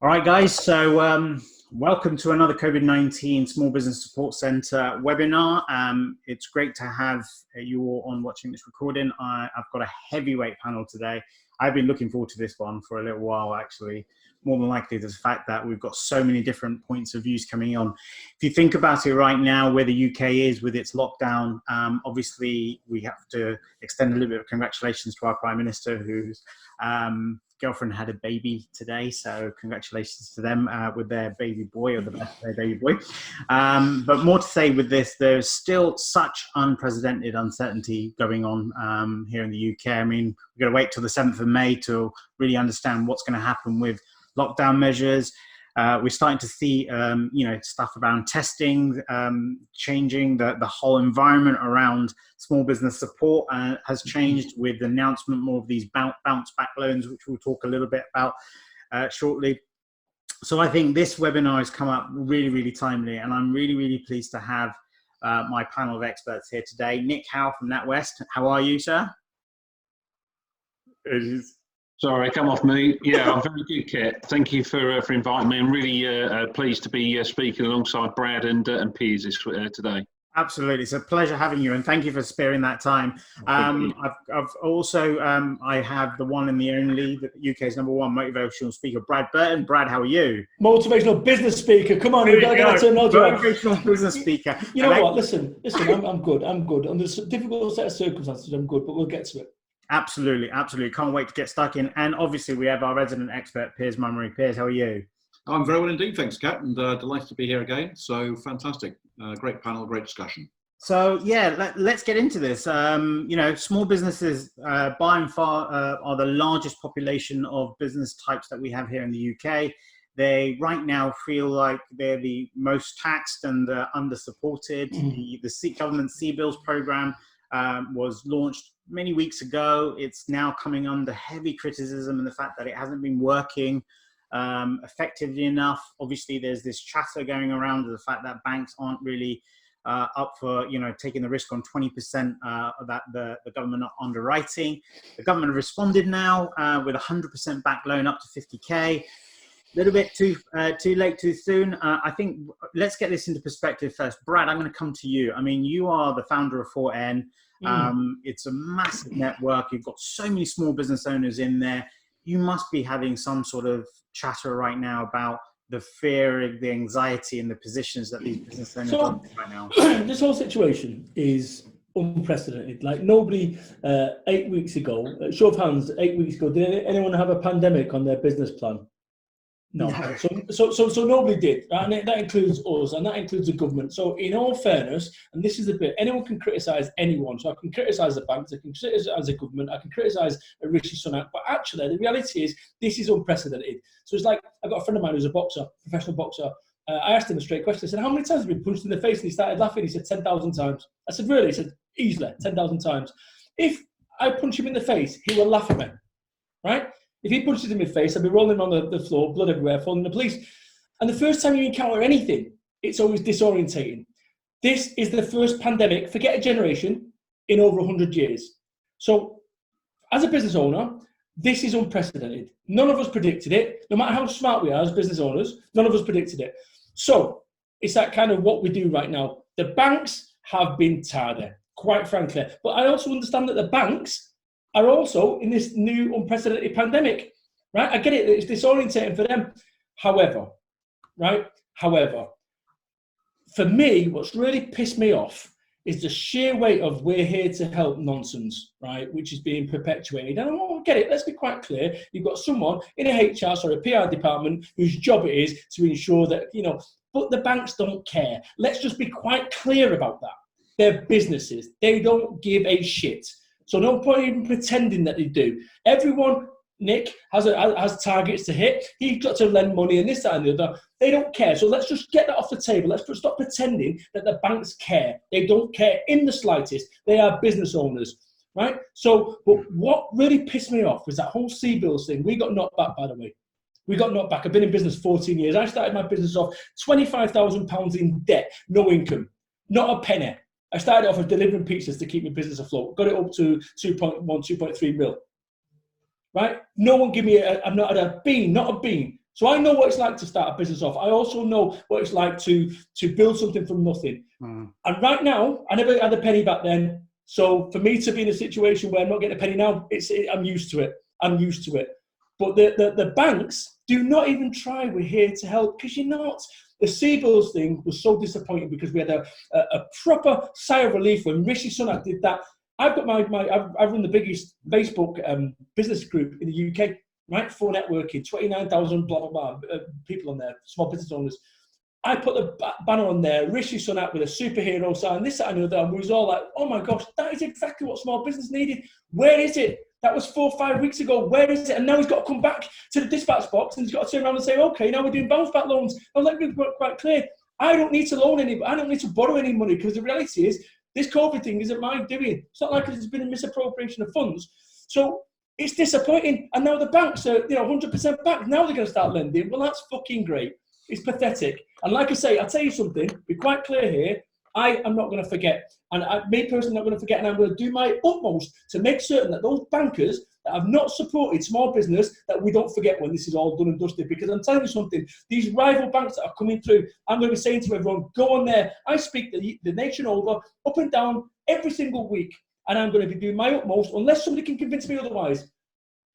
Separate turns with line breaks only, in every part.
All right, guys. So welcome to another COVID-19 Small Business Support Centre webinar. It's great to have you all on watching this recording. I've got a heavyweight panel today. I've been looking forward to this one for a little while, actually. More than likely, the fact that we've got so many different points of views coming on. If you think about it right now, where the UK is with its lockdown, obviously we have to extend a little bit of congratulations to our Prime Minister, whose girlfriend had a baby today. So congratulations to them with their baby boy, or the birth of their baby boy. But more to say with this, there's still such unprecedented uncertainty going on here in the UK. I mean, we've got to wait till the 7th of May to really understand what's going to happen with lockdown measures. We're starting to see, stuff around testing, changing. The whole environment around small business support has changed with the announcement more of these bounce back loans, which we'll talk a little bit about shortly. So I think this webinar has come up really, really timely, and I'm really, really pleased to have my panel of experts here today. Nick Howe from NatWest. How are you, sir?
Sorry, come off me. Yeah, I'm very good, Kit. Thank you for inviting me. I'm really pleased to be speaking alongside Brad and Piers today.
Absolutely, it's a pleasure having you, and thank you for sparing that time. I've also I have the one and the only, the UK's #1 motivational speaker, Brad Burton. Brad, how are you?
Motivational business speaker. Come on, we've got to get that terminology.
Motivational business speaker.
You know what? Listen. I'm good. Under a difficult set of circumstances, I'm good, but we'll get to it.
Absolutely. Can't wait to get stuck in. And obviously, we have our resident expert, Piers Mummery. Piers, how are you?
I'm very well indeed, thanks, Kat, and delighted to be here again. So fantastic, great panel, great discussion.
So yeah, let's get into this. Small businesses by and far are the largest population of business types that we have here in the UK. They right now feel like they're the most taxed and under-supported. The government CBILS program was launched many weeks ago. It's now coming under heavy criticism and the fact that it hasn't been working effectively enough. Obviously, there's this chatter going around of the fact that banks aren't really up for taking the risk on 20% of that the government underwriting. The government have responded now with 100% back loan up to 50k. A little bit too late, too soon. I think let's get this into perspective first. Brad, I'm going to come to you. I mean, you are the founder of 4N. It's a massive network. You've got so many small business owners in there. You must be having some sort of chatter right now about the fear, the anxiety, and the positions that these business owners are in right now.
This whole situation is unprecedented. Like nobody 8 weeks ago, show of hands, 8 weeks ago, did anyone have a pandemic on their business plan? No. So nobody did, right? And that includes us, and that includes the government. So in all fairness, and this is the bit, anyone can criticise anyone. So I can criticise the banks, I can criticise the government, I can criticise Rishi Sunak, but actually the reality is this is unprecedented. So it's like, I've got a friend of mine who's a boxer, professional boxer. I asked him a straight question. I said, how many times have you been punched in the face? And he started laughing. He said, 10,000 times. I said, really? He said, easily, 10,000 times. If I punch him in the face, he will laugh at me, right? If he punches in my face, I'll be rolling on the floor, blood everywhere, phoning the police. And the first time you encounter anything, it's always disorientating. This is the first pandemic, forget a generation, in over 100 years. So as a business owner, this is unprecedented. None of us predicted it. No matter how smart we are as business owners, none of us predicted it. So it's that kind of what we do right now. The banks have been tardy, quite frankly. But I also understand that the banks are also in this new unprecedented pandemic, right? I get it, it's disorientating for them. However, for me, what's really pissed me off is the sheer weight of we're here to help nonsense, right? Which is being perpetuated. And I get it, let's be quite clear. You've got someone in a PR department whose job it is to ensure that, but the banks don't care. Let's just be quite clear about that. They're businesses, they don't give a shit. So no point even pretending that they do. Everyone, Nick, has targets to hit. He's got to lend money and this, that, and the other. They don't care. So let's just get that off the table. Let's stop pretending that the banks care. They don't care in the slightest. They are business owners, right? So, but what really pissed me off was that whole CBILS thing. We got knocked back, by the way. We got knocked back. I've been in business 14 years. I started my business off £25,000 in debt, no income, not a penny. I started off with delivering pizzas to keep my business afloat. Got it up to 2.1, 2.3 mil. Right? No one give me I've not had a bean, not a bean. So I know what it's like to start a business off. I also know what it's like to build something from nothing. And right now, I never had a penny back then. So for me to be in a situation where I'm not getting a penny now, I'm used to it. I'm used to it. But the banks do not even try. We're here to help, because you're not. The C-bills thing was so disappointing because we had a proper sigh of relief when Rishi Sunak did that. I've got I've run the biggest Facebook business group in the UK, right? For networking, 29,000 blah blah blah people on there, small business owners. I put the banner on there, Rishi Sunak with a superhero sign, this, that, and the other, and we was all like, oh my gosh, that is exactly what small business needed. Where is it? That was 4 or 5 weeks ago. Where is it? And now he's got to come back to the dispatch box and he's got to turn around and say, okay, now we're doing bounce back loans. Now let me be quite clear. I don't need to loan any, I don't need to borrow any money, because the reality is this COVID thing isn't my doing. It's not like there's been a misappropriation of funds. So it's disappointing. And now the banks are, 100% back. Now they're going to start lending. Well, that's fucking great. It's pathetic. And like I say, I'll tell you something, be quite clear here, I am not going to forget. And me personally, not going to forget, and I'm going to do my utmost to make certain that those bankers that have not supported small business, that we don't forget when this is all done and dusted. Because I'm telling you something, these rival banks that are coming through, I'm going to be saying to everyone, go on there. I speak the nation over, up and down, every single week. And I'm going to be doing my utmost, unless somebody can convince me otherwise,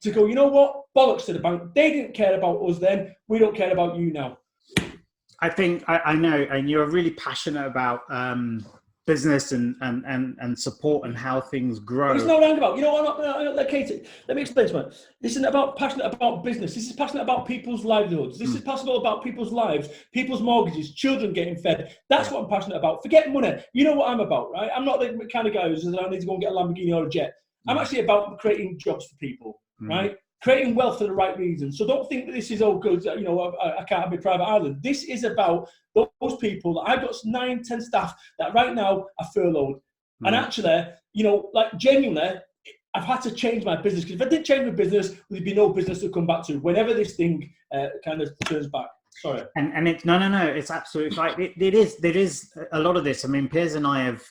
to go, you know what, bollocks to the bank. They didn't care about us then. We don't care about you now.
I think I know, and you're really passionate about business and support and how things grow.
There's no roundabout. You know what? Let me explain something. This isn't about passionate about business. This is passionate about people's livelihoods. This is passionate about people's lives, people's mortgages, children getting fed. That's what I'm passionate about. Forget money. You know what I'm about, right? I'm not the kind of guy who says I need to go and get a Lamborghini or a jet. I'm actually about creating jobs for people, right? Creating wealth for the right reasons. So don't think that this is all good. I can't have a private island. This is about those people that I've got 9, 10 staff that right now are furloughed. And actually, genuinely, I've had to change my business, because if I didn't change my business, there'd be no business to come back to whenever this thing kind of turns back. Sorry.
And it's no. It's absolutely right. There is a lot of this. I mean, Piers and I have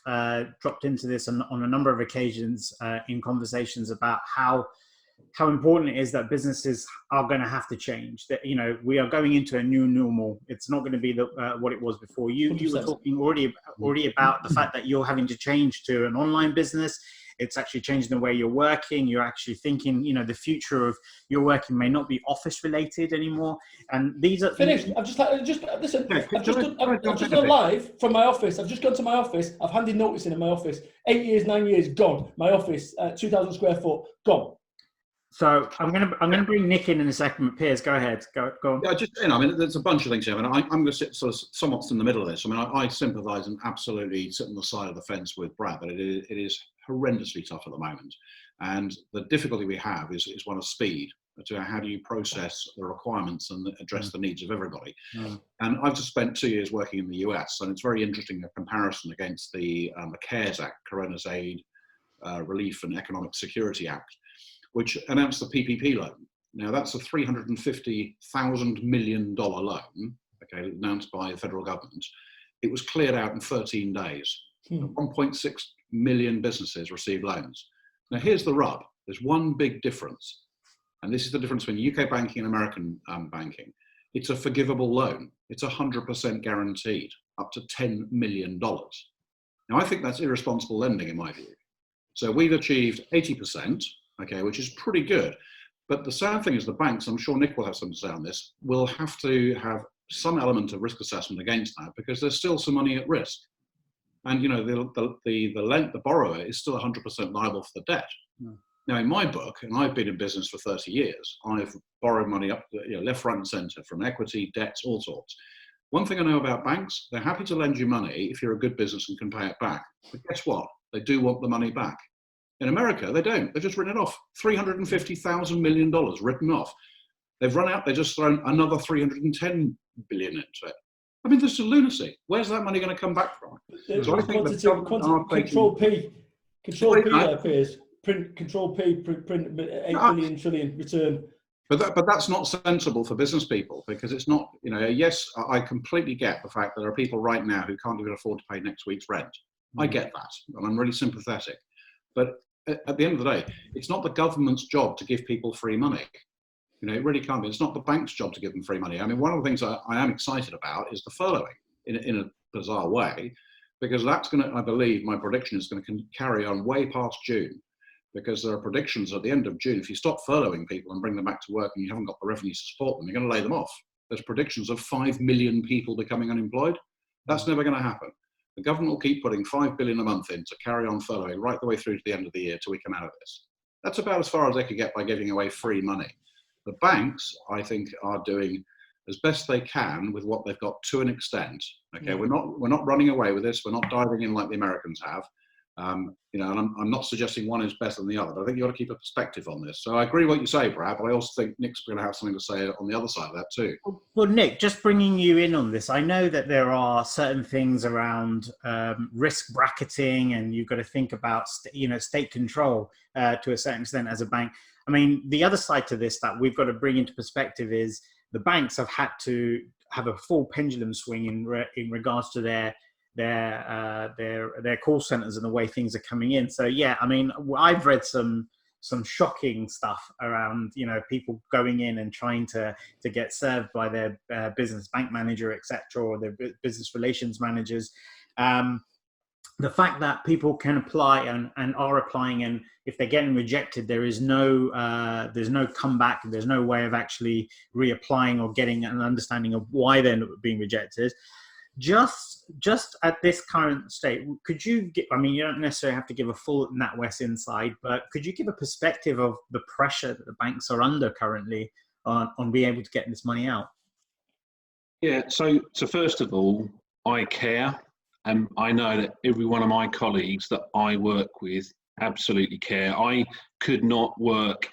dropped into this on a number of occasions in conversations about how important it is that businesses are going to have to change. That we are going into a new normal. It's not going to be what it was before. You were talking already about the fact that you're having to change to an online business. It's actually changing the way you're working. You're actually thinking, the future of your working may not be office related anymore. And these are
finished. I've just gone live from my office. I've just gone to my office. I've handed notice in my office. 8 years, 9 years gone. My office, 2,000 square foot gone.
So I'm gonna bring Nick in a second. Piers, go ahead. Go on.
Yeah, there's a bunch of things here. I'm going to sit sort of somewhat in the middle of this. I sympathise and absolutely sit on the side of the fence with Brad, but it is horrendously tough at the moment. And the difficulty we have is one of speed. To how do you process the requirements and address the needs of everybody? And I've just spent 2 years working in the US, and it's very interesting a comparison against the CARES Act, Corona's Aid, Relief and Economic Security Act, which announced the PPP loan. Now that's a $350,000 million loan, announced by the federal government. It was cleared out in 13 days. 1.6 million businesses received loans. Now here's the rub. There's one big difference. And this is the difference between UK banking and American banking. It's a forgivable loan. It's 100% guaranteed, up to $10 million. Now I think that's irresponsible lending in my view. So we've achieved 80%, which is pretty good. But the sad thing is the banks, I'm sure Nick will have something to say on this, will have to have some element of risk assessment against that, because there's still some money at risk. And the borrower is still 100% liable for the debt. Now in my book, and I've been in business for 30 years, I've borrowed money up left, right and centre, from equity, debts, all sorts. One thing I know about banks, they're happy to lend you money if you're a good business and can pay it back. But guess what? They do want the money back. In America, they don't. They've just written it off. $350,000 million written off. They've run out. They've just thrown another $310 billion into it. I mean, this is lunacy. Where's that money going to come back from?
So I think Control P there, Piers. Control P, print 8 billion trillion return.
But that's not sensible for business people, because it's not, yes, I completely get the fact that there are people right now who can't even afford to pay next week's rent. I get that, and I'm really sympathetic. But at the end of the day, it's not the government's job to give people free money. You know, it really can't be. It's not the bank's job to give them free money. I mean, one of the things I am excited about is the furloughing in a bizarre way, because that's going to, I believe, my prediction is going to carry on way past June, because there are predictions at the end of June, if you stop furloughing people and bring them back to work and you haven't got the revenue to support them, you're going to lay them off. There's predictions of 5 million people becoming unemployed. That's never going to happen. The government will keep putting 5 billion a month in to carry on furloughing right the way through to the end of the year till we come out of this. That's about as far as they could get by giving away free money. The banks, I think, are doing as best they can with what they've got to an extent. Okay, we're not running away with this. We're not diving in like the Americans have. You know, and I'm not suggesting one is better than the other, but I think you ought to keep a perspective on this. So I agree with what you say, Brad, but I also think Nick's going to have something to say on the other side of that too.
Well, Nick, just bringing you in on this, I know that there are certain things around risk bracketing, and you've got to think about, state control to a certain extent as a bank. I mean, the other side to this that we've got to bring into perspective is the banks have had to have a full pendulum swing in regards to their call centers and the way things are coming in. So yeah, I mean, I've read some shocking stuff around, you know, people going in and trying to get served by their business bank manager, etc., or their business relations managers. The fact that people can apply and are applying, and if they're getting rejected, there's no comeback, there's no way of actually reapplying or getting an understanding of why they're being rejected. Just at this current state, could you I mean, you don't necessarily have to give a full NatWest insight, but could you give a perspective of the pressure that the banks are under currently on being able to get this money out?
Yeah, so first of all, I care. And I know that every one of my colleagues that I work with absolutely care. I could not work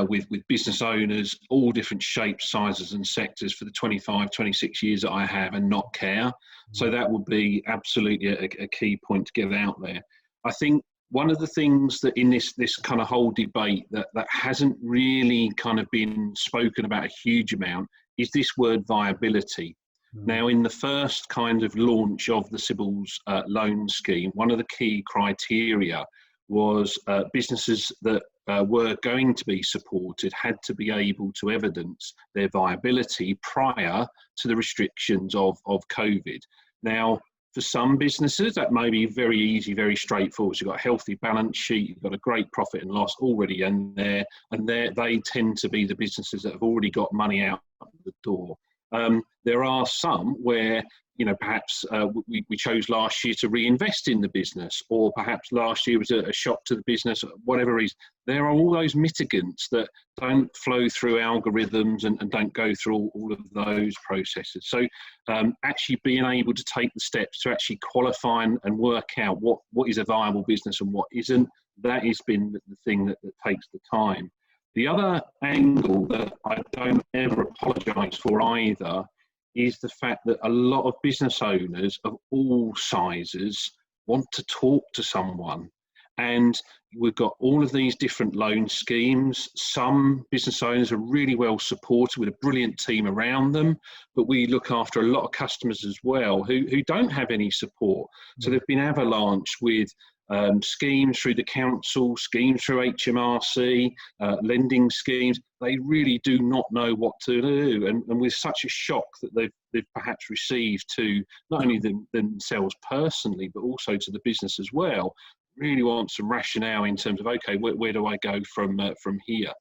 with business owners, all different shapes, sizes and sectors for the 25, 26 years that I have and not care. So that would be absolutely a key point to get out there. I think one of the things that in this kind of whole debate that hasn't really kind of been spoken about a huge amount is this word viability. Now, in the first kind of launch of the Sybil's loan scheme, one of the key criteria was businesses that were going to be supported had to be able to evidence their viability prior to the restrictions of COVID. Now, for some businesses, that may be very easy, very straightforward. So you've got a healthy balance sheet, you've got a great profit and loss already in there, and they tend to be the businesses that have already got money out the door. There are some where, you know, perhaps we chose last year to reinvest in the business, or perhaps last year was a shock to the business, whatever reason. There are all those mitigants that don't flow through algorithms and don't go through all of those processes. So actually being able to take the steps to actually qualify and work out what is a viable business and what isn't, that has been the thing that takes the time. The other angle that I don't ever apologise for either is the fact that a lot of business owners of all sizes want to talk to someone. And we've got all of these different loan schemes. Some business owners are really well supported with a brilliant team around them, but we look after a lot of customers as well who don't have any support. So they've been avalanched with schemes through the council, schemes through HMRC, lending schemes. They really do not know what to do. And with such a shock that they've perhaps received to not only themselves personally, but also to the business as well, really want some rationale in terms of, okay, where do I go from here?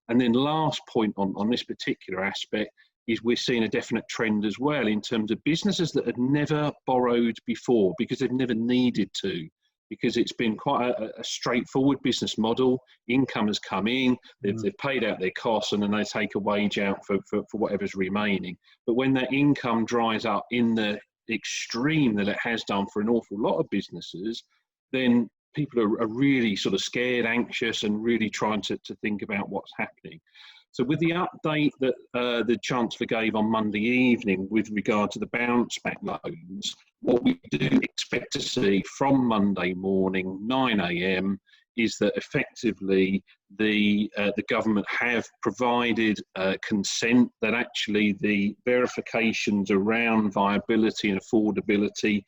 And then last point on this particular aspect is we're seeing a definite trend as well in terms of businesses that had never borrowed before because they've never needed to, because it's been quite a straightforward business model. Income has come in, they've paid out their costs, and then they take a wage out for whatever's remaining. But when that income dries up in the extreme that it has done for an awful lot of businesses, then people are really sort of scared, anxious, and really trying to think about what's happening. So with the update that the Chancellor gave on Monday evening with regard to the bounce back loans, what we do expect to see from Monday morning, 9 a.m, is that effectively the government have provided consent that actually the verifications around viability and affordability,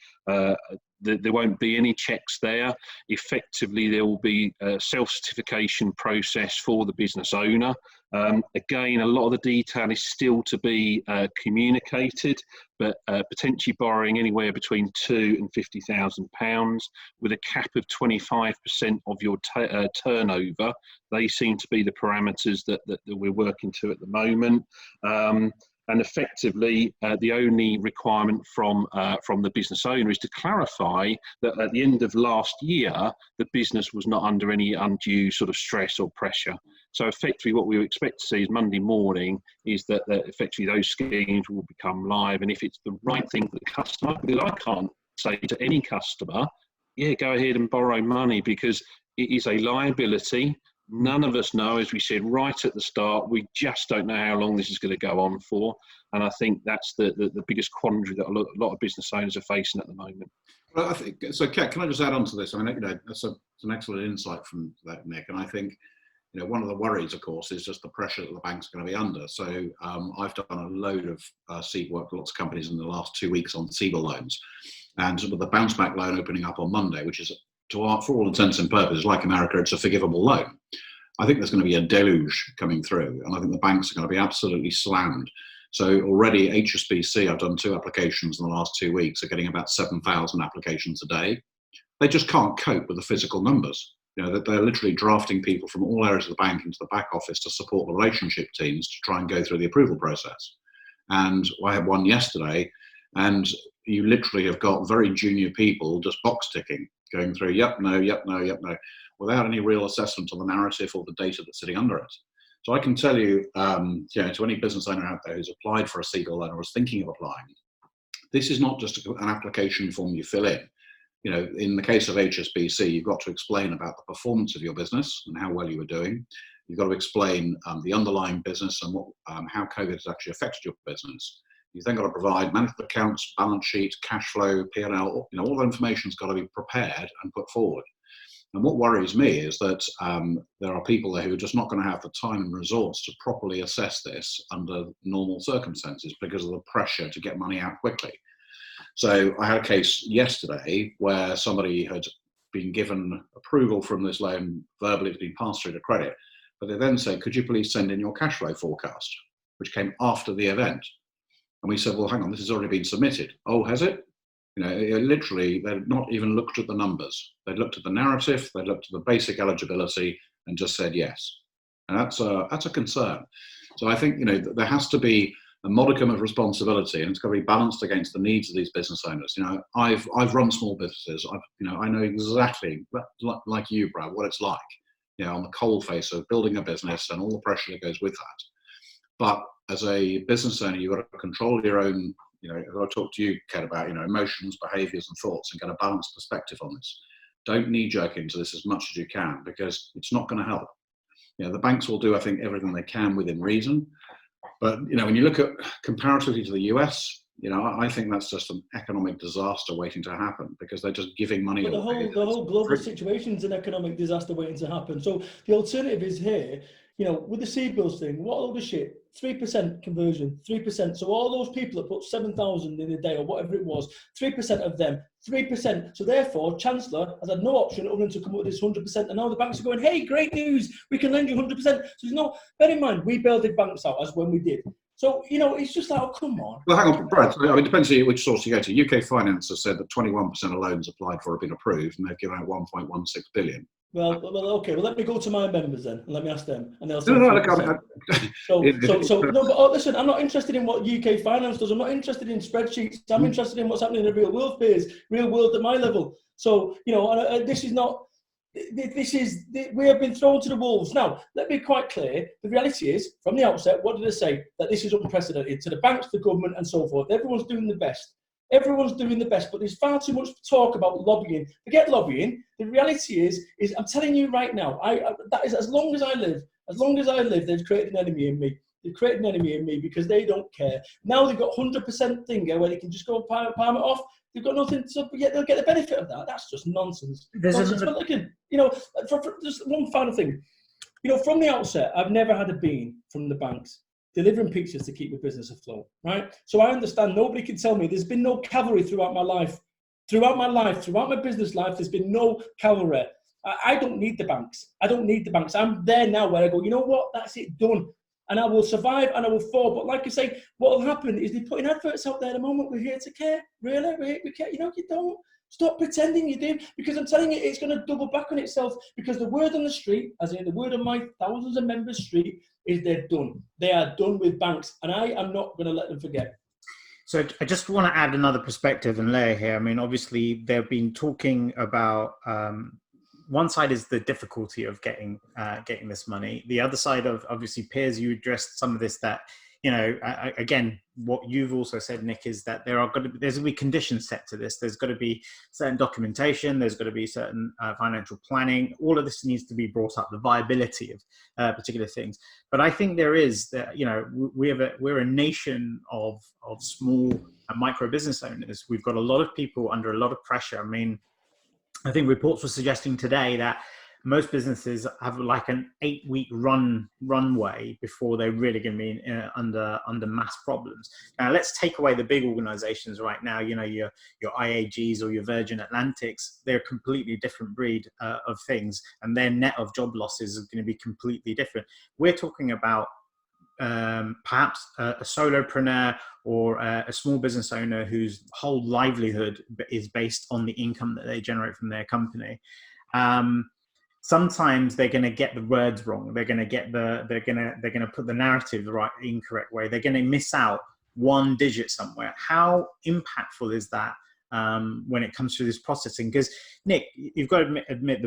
there won't be any checks there. Effectively, there will be a self-certification process for the business owner. Again, a lot of the detail is still to be communicated, but potentially borrowing anywhere between £2,000 and £50,000 with a cap of 25% of your turnover. They seem to be the parameters that we're working to at the moment. And effectively, the only requirement from the business owner is to clarify that at the end of last year, the business was not under any undue sort of stress or pressure. So effectively, what we expect to see is Monday morning is that effectively those schemes will become live. And if it's the right thing for the customer, because I can't say to any customer, yeah, go ahead and borrow money, because it is a liability. None of us know, as we said right at the start, we just don't know how long this is going to go on for. And I think that's the biggest quandary that a lot of business owners are facing at the moment.
Well, I think so. Kat, can I just add on to this? I mean, that's an excellent insight from that, Nick. And I think, one of the worries, of course, is just the pressure that the bank's going to be under. So I've done a load of seed work for lots of companies in the last 2 weeks on CBIL loans, and with the bounce back loan opening up on Monday, which is, for all intents and purposes, like America, it's a forgivable loan. I think there's going to be a deluge coming through, and I think the banks are going to be absolutely slammed. So already HSBC, I've done 2 applications in the last 2 weeks, are getting about 7,000 applications a day. They just can't cope with the physical numbers. That they're literally drafting people from all areas of the bank into the back office to support the relationship teams to try and go through the approval process. And I had one yesterday, and you literally have got very junior people just box ticking, going through yep, no, without any real assessment of the narrative or the data that's sitting under it. So I can tell you, to any business owner out there who's applied for a CBIL loan or is thinking of applying, this is not just an application form you fill in. In the case of HSBC, you've got to explain about the performance of your business and how well you were doing. You've got to explain the underlying business and how COVID has actually affected your business. You've then got to provide management accounts, balance sheet, cash flow, P&L. All the information's got to be prepared and put forward. And what worries me is that there are people there who are just not going to have the time and resource to properly assess this under normal circumstances because of the pressure to get money out quickly. So I had a case yesterday where somebody had been given approval from this loan, verbally it's been passed through to credit, but they then said, could you please send in your cash flow forecast, which came after the event. And we said, well, hang on, this has already been submitted. Oh, has it? Literally, they'd not even looked at the numbers. They'd looked at the narrative, they'd looked at the basic eligibility and just said yes. And that's a concern. So I think, there has to be a modicum of responsibility, and it's got to be balanced against the needs of these business owners. I've run small businesses. I know exactly, like you, Brad, what it's like, on the coal face of building a business and all the pressure that goes with that. But as a business owner, you've got to control your own, I've got to talk to you, Kat, about, emotions, behaviours and thoughts and get a balanced perspective on this. Don't knee-jerk into this as much as you can, because it's not going to help. The banks will do, I think, everything they can within reason. But, when you look at comparatively to the US, I think that's just an economic disaster waiting to happen, because they're just giving money away.
The whole global situation is an economic disaster waiting to happen. So the alternative is here, with the CBILS thing, what a load of shit. 3% conversion, 3%. So all those people that put 7,000 in a day or whatever it was, 3% of them, 3%. So therefore, Chancellor has had no option other than to come up with this 100%. And now the banks are going, hey, great news, we can lend you 100%. So bear in mind, we bailed the banks out as when we did. So, it's just like, oh, come on.
Well, hang on, Brad. It depends on which source you go to. UK Finance has said that 21% of loans applied for have been approved, and they've given out 1.16 billion.
Well, okay. Well, let me go to my members then, and let me ask them, and they'll say. Listen, I'm not interested in what UK Finance does. I'm not interested in spreadsheets. I'm interested in what's happening in the real world, Piers, real world at my level. So, this is not. We have been thrown to the wolves. Now, let me be quite clear. The reality is, from the outset, what did I say? That this is unprecedented to the banks, the government, and so forth. Everyone's doing the best. Everyone's doing the best, but there's far too much talk about lobbying. Forget lobbying. The reality is I'm telling you right now, that is as long as I live, they've created an enemy in me. They've created an enemy in me because they don't care. Now they've got 100% thing where they can just go and palm it off. They've got nothing, but yet they'll get the benefit of that. That's just nonsense. But again, just one final thing. From the outset, I've never had a bean from the banks delivering pictures to keep the business afloat, right? So I understand nobody can tell me there's been no cavalry throughout my life Throughout my life, throughout my business life, there's been no cavalry. I don't need the banks. I don't need the banks. I'm there now where I go, you know what? That's it, done. And I will survive and I will fall. But like I say, what will happen is they're putting adverts out there at the moment. We're here to care. Really? We care. You know, you don't. Stop pretending you do. Because I'm telling you, it's going to double back on itself. Because the word on the street, as in the word on my thousands of members' street, is they're done. They are done with banks. And I am not going to let them forget.
So I just want to add another perspective and layer here. I mean, obviously, they've been talking about one side is the difficulty of getting this money. The other side of, obviously, Piers, you addressed some of this that, you know, again, what you've also said, Nick, is that there's going to be conditions set to this. There's got to be certain documentation. There's got to be certain financial planning. All of this needs to be brought up, the viability of particular things. But I think there is, you know, we're a nation of small and micro business owners. We've got a lot of people under a lot of pressure. I mean, I think reports were suggesting today that most businesses have like an 8-week runway before they're really going to be under mass problems. Now, let's take away the big organizations right now. You know, your IAGs or your Virgin Atlantics. They're a completely different breed of things, and their net of job losses is going to be completely different. We're talking about perhaps a solopreneur or a small business owner whose whole livelihood is based on the income that they generate from their company. Sometimes they're going to get the words wrong. They're going to put the narrative the incorrect way. They're going to miss out one digit somewhere. How impactful is that when it comes to this processing? Because Nick, you've got to admit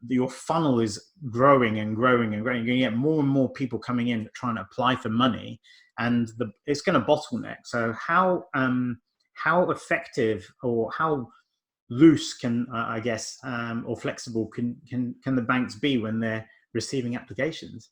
your funnel is growing and growing and growing. You're going to get more and more people coming in trying to apply for money, and it's going to bottleneck. So how effective or how loose can I guess or flexible can the banks be when they're receiving applications?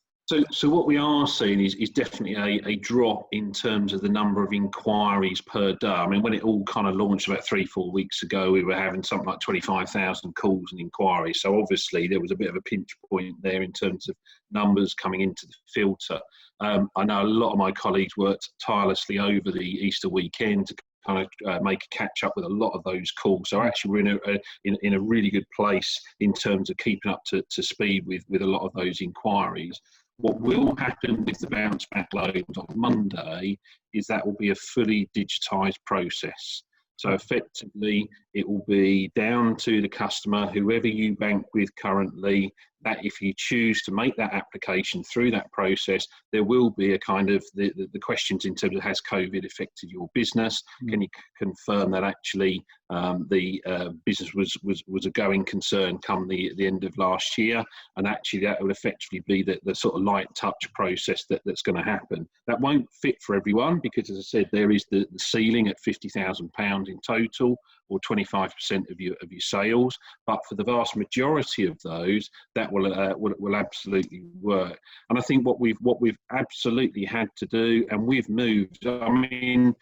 So what we are seeing is definitely a drop in terms of the number of inquiries per day. I mean, when it all kind of launched about 3-4 weeks ago, we were having something like 25,000 calls and inquiries. So obviously there was a bit of a pinch point there in terms of numbers coming into the filter. I know a lot of my colleagues worked tirelessly over the Easter weekend to kind of make a catch up with a lot of those calls. So actually we're in a really good place in terms of keeping up to speed with a lot of those inquiries. What will happen with the bounce back loans on Monday is that will be a fully digitised process. So effectively, it will be down to the customer, whoever you bank with currently, that if you choose to make that application through that process, there will be a kind of the questions in terms of, has COVID affected your business? Can you confirm that actually the business was a going concern come the end of last year? And actually that will effectively be the sort of light touch process that's going to happen. That won't fit for everyone because, as I said, there is the ceiling at £50,000 in total, or 25% of your sales. But for the vast majority of those, that will absolutely work. And I think what we've absolutely had to do, and we've moved. I mean,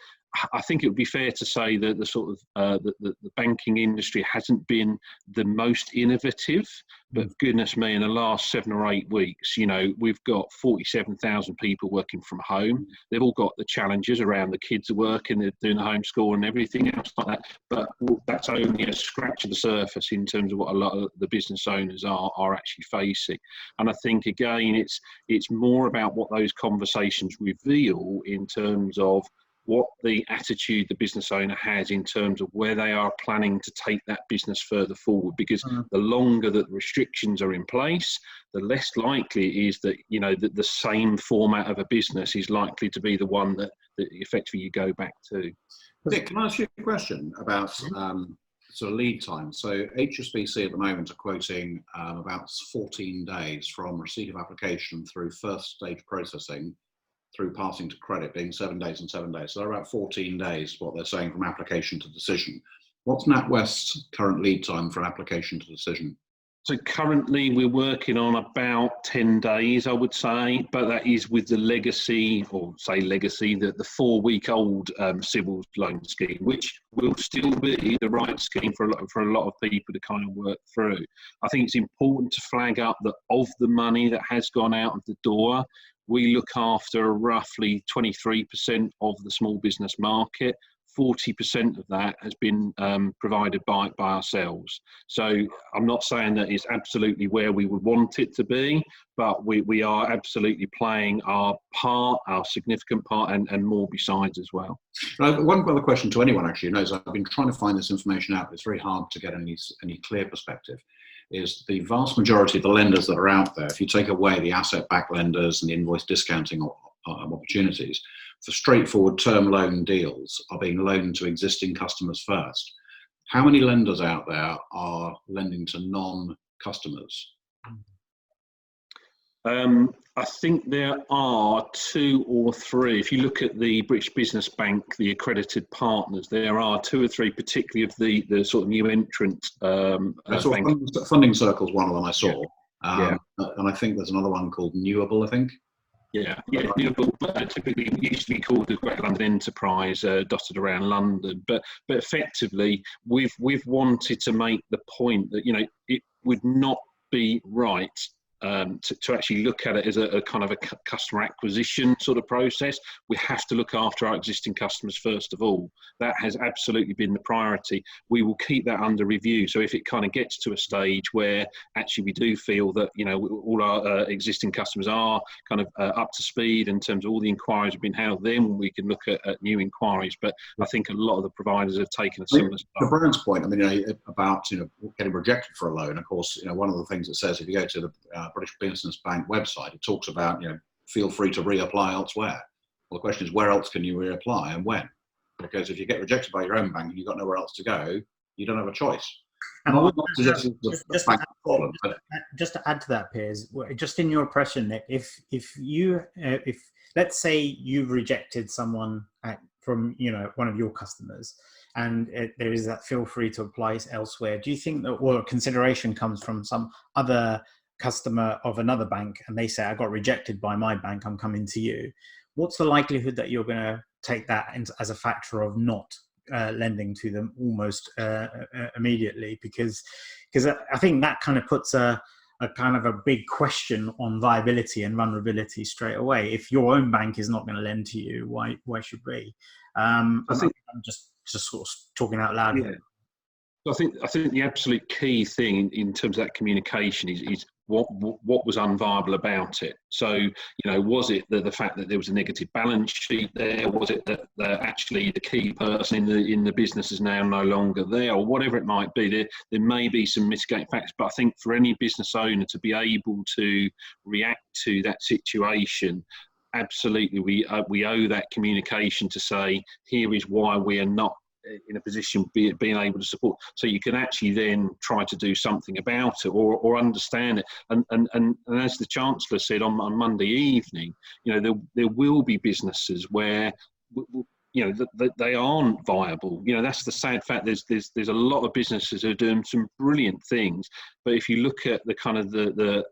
I think it would be fair to say that the sort of the banking industry hasn't been the most innovative, but goodness me, in the last 7 or 8 weeks, you know, we've got 47,000 people working from home. They've all got the challenges around the kids are working, they're doing the homeschool and everything else like that. But that's only a scratch of the surface in terms of what a lot of the business owners are actually facing. And I think again, it's more about what those conversations reveal in terms of what the attitude the business owner has in terms of where they are planning to take that business further forward. Because the longer that the restrictions are in place, the less likely it is that, you know, that the same format of a business is likely to be the one that effectively you go back to.
Nick, can I ask you a question about sort of lead time? So HSBC at the moment are quoting about 14 days from receipt of application through first stage processing through passing to credit, being 7 days and 7 days. So they're about 14 days, what they're saying, from application to decision. What's NatWest's current lead time for application to decision?
So currently we're working on about 10 days, I would say, but that is with the legacy, or say legacy, the 4-week-old civil loan scheme, which will still be the right scheme for a lot of people to kind of work through. I think it's important to flag up that of the money that has gone out of the door, we look after roughly 23% of the small business market. 40% of that has been provided by ourselves. So I'm not saying that it's absolutely where we would want it to be, but we are absolutely playing our part, our significant part, and more besides as well.
One other question to anyone actually knows, I've been trying to find this information out, but it's very hard to get any clear perspective, is the vast majority of the lenders that are out there, if you take away the asset-backed lenders and the invoice discounting opportunities, for straightforward term loan deals are being loaned to existing customers first. How many lenders out there are lending to non-customers?
I think there are 2 or 3. If you look at the British Business Bank, the accredited partners, there are 2 or 3, particularly of the sort of new entrant.
Funding Circle's one of them I saw.
Yeah.
And I think there's another one called Newable, I think.
Yeah, Newable, typically used to be called the Great London Enterprise, dotted around London. But effectively, we've wanted to make the point that, you know, it would not be right to actually look at it as a kind of a customer acquisition sort of process. We have to look after our existing customers first of all. That has absolutely been the priority. We will keep that under review. So if it kind of gets to a stage where actually we do feel that, you know, all our existing customers are kind of up to speed in terms of all the inquiries have been held, then we can look at new inquiries. But I think a lot of the providers have taken a similar style.
To Brian's point, I mean, about, you know, getting rejected for a loan, of course, you know, one of the things it says, if you go to the British Business Bank website, it talks about, you know, feel free to reapply elsewhere. Well, the question is, where else can you reapply and when? Because if you get rejected by your own bank and you've got nowhere else to go, you don't have a choice. And
just to add to that, Piers, just in your impression, Nick, if let's say you've rejected someone from, you know, one of your customers, and there is that feel free to apply elsewhere, do you think that consideration comes from some other customer of another bank and they say, I got rejected by my bank, I'm coming to you? What's the likelihood that you're going to take that as a factor of not lending to them almost immediately? Because I think that kind of puts a kind of a big question on viability and vulnerability straight away. If your own bank is not going to lend to you, why should we? I think I'm just sort of talking out loud here.
I think the absolute key thing in terms of that communication is what was unviable about it. So, you know, was it the fact that there was a negative balance sheet there? Was it that actually the key person in the business is now no longer there, or whatever it might be? There may be some mitigating factors, but I think for any business owner to be able to react to that situation, absolutely, we owe that communication to say, here is why we are not in a position being able to support, so you can actually then try to do something about it or understand it. And as the Chancellor said on Monday evening, you know, there will be businesses where, you know, that they aren't viable. You know, that's the sad fact. There's a lot of businesses who are doing some brilliant things, but if you look at the kind of the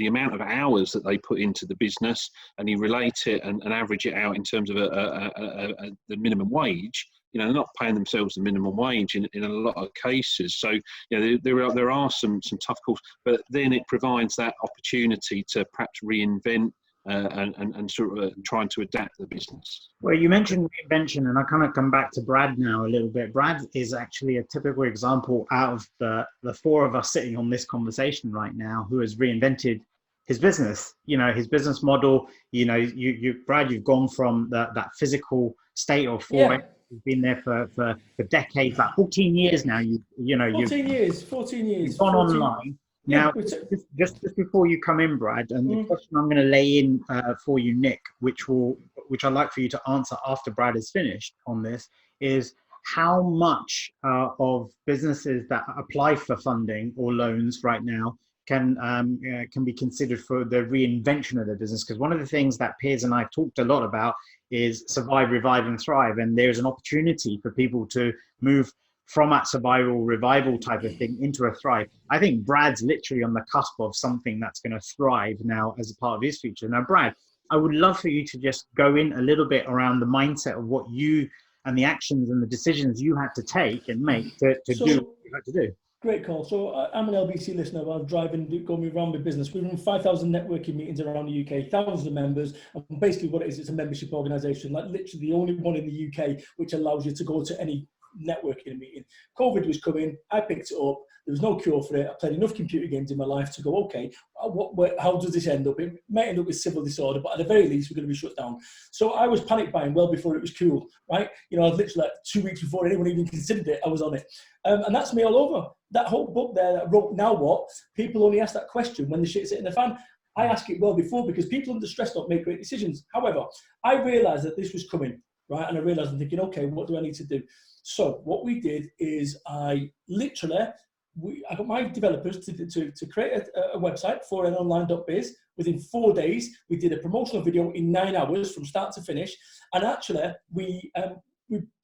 amount of hours that they put into the business, and you relate it and average it out in terms of the minimum wage, you know, they're not paying themselves the minimum wage in a lot of cases. So, you know, there are some tough calls, but then it provides that opportunity to perhaps reinvent and sort of trying to adapt the business.
Well, you mentioned reinvention, and I kind of come back to Brad now a little bit. Brad is actually a typical example out of the 4 of us sitting on this conversation right now who has reinvented his business. You know, his business model. You know, Brad, you've gone from that physical state of 4. Yeah. You've been there for decades, like 14 years now. You know,
14 years.
You've gone online. Now, just before you come in, Brad, and the question I'm going to lay in for you, Nick, which I'd like for you to answer after Brad is finished on this, is how much of businesses that apply for funding or loans right now can be considered for the reinvention of their business? Because one of the things that Piers and I talked a lot about is survive, revive, and thrive. And there's an opportunity for people to move from that survival, revival type of thing into a thrive. I think Brad's literally on the cusp of something that's going to thrive now as a part of his future. Now, Brad, I would love for you to just go in a little bit around the mindset of what you and the actions and the decisions you had to take and make to do what you had to do.
Great call. So I'm an LBC listener. I'm driving, going around my business. We run 5,000 networking meetings around the UK, thousands of members. And basically what it is, it's a membership organisation, like literally the only one in the UK which allows you to go to any networking meeting. COVID was coming. I picked it up. There was no cure for it. I played enough computer games in my life to go, okay, how does this end up? It might end up with civil disorder, but at the very least, we're going to be shut down. So I was panic buying well before it was cool, right? You know, I was literally like 2 weeks before anyone even considered it, I was on it. And that's me all over. That whole book there that I wrote, Now What? People only ask that question when the shit's hitting the fan. I ask it well before because people under stress don't make great decisions. However, I realised that this was coming, right? And I realised I'm thinking, okay, what do I need to do? So what we did is I got my developers to create a website for an online.biz. Within 4 days, we did a promotional video in 9 hours from start to finish. And actually, we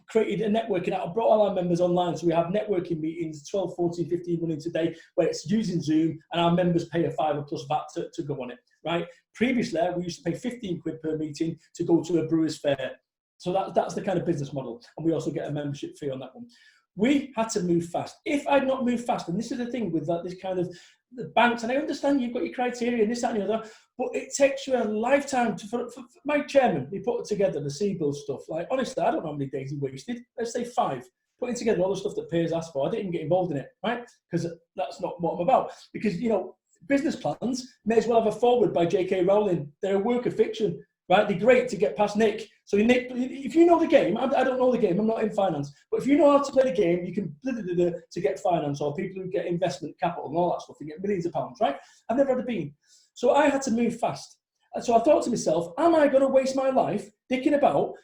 created a networking. I brought all our members online. So we have networking meetings, 12, 14, 15 running today, where it's using Zoom, and our members pay a £5 plus VAT to go on it, right? Previously, we used to pay 15 quid per meeting to go to a brewer's fair. So that's the kind of business model. And we also get a membership fee on that one. We had to move fast. If I'd not moved fast, and this is the thing with this kind of the banks, and I understand you've got your criteria and this, that, and the other, but it takes you a lifetime for my chairman, he put together the C-bill stuff. Like, honestly, I don't know how many days he wasted. Let's say 5. Putting together all the stuff that Piers asked for. I didn't even get involved in it, right? Because that's not what I'm about. Because, you know, business plans may as well have a foreword by J.K. Rowling. They're a work of fiction. Right, they're great to get past Nick. So Nick, if you know the game, I don't know the game, I'm not in finance, but if you know how to play the game, you can to get finance, or people who get investment capital and all that stuff, you get millions of pounds, right? I've never had a bean. So I had to move fast. And so I thought to myself, am I going to waste my life thinking about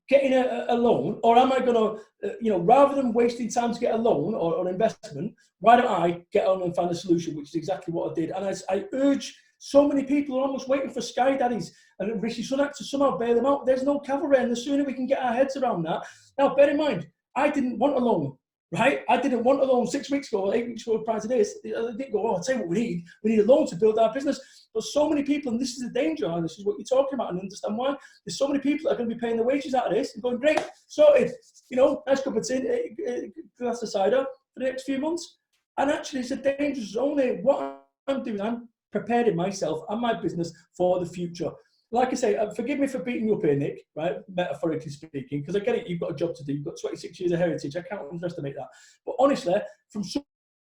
getting a loan, or am I going to, rather than wasting time to get a loan or an investment, why don't I get on and find a solution, which is exactly what I did. And I urge, so many people are almost waiting for Sky Daddies and Rishi Sunak to somehow bail them out. There's no cavalry, and the sooner we can get our heads around that. Now, bear in mind, I didn't want a loan, right? I didn't want a loan 6 weeks ago or 8 weeks ago prior to this. I didn't go, I'll tell you what we need. We need a loan to build our business. But so many people, and this is the danger, and this is what you're talking about, and understand why. There's so many people that are going to be paying the wages out of this and going, great, sorted, nice cup of tea, glass of cider for the next few months. And actually, it's a dangerous zone. What I'm doing, I'm preparing myself and my business for the future. Like I say, forgive me for beating you up here, Nick, right? Metaphorically speaking, because I get it, you've got a job to do. You've got 26 years of heritage. I can't underestimate that. But honestly, from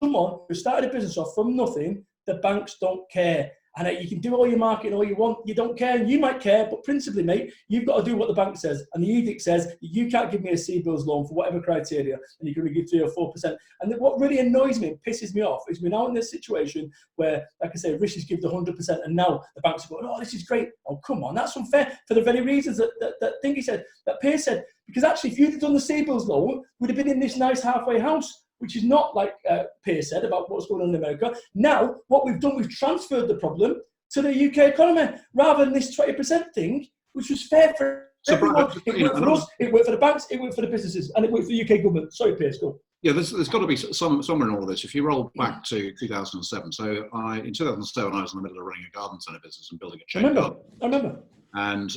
someone who started a business off from nothing, the banks don't care. And you can do all your marketing all you want. You don't care. You might care, but principally, mate, you've got to do what the bank says. And the edict says you can't give me a C-bills loan for whatever criteria, and you can only give 3 or 4%. And what really annoys me and pisses me off is we're now in this situation where, like I say, Rishi's given 100%, and now the banks are going, oh, this is great. Oh, come on, that's unfair for the very reasons that thing he said, that Piers said. Because actually, if you'd have done the C-bills loan, we'd have been in this nice halfway house, which is not like Piers said about what's going on in America. Now, what we've done, we've transferred the problem to the UK economy, rather than this 20% thing, which was fair for everyone. It worked for us, it worked for the banks, it worked for the businesses, and it worked for the UK government. Sorry, Piers, go.
Yeah, there's got to be somewhere in all of this. If you roll back to 2007, so in 2007, I was in the middle of running a garden centre business and building a chain garden.
I remember.
And,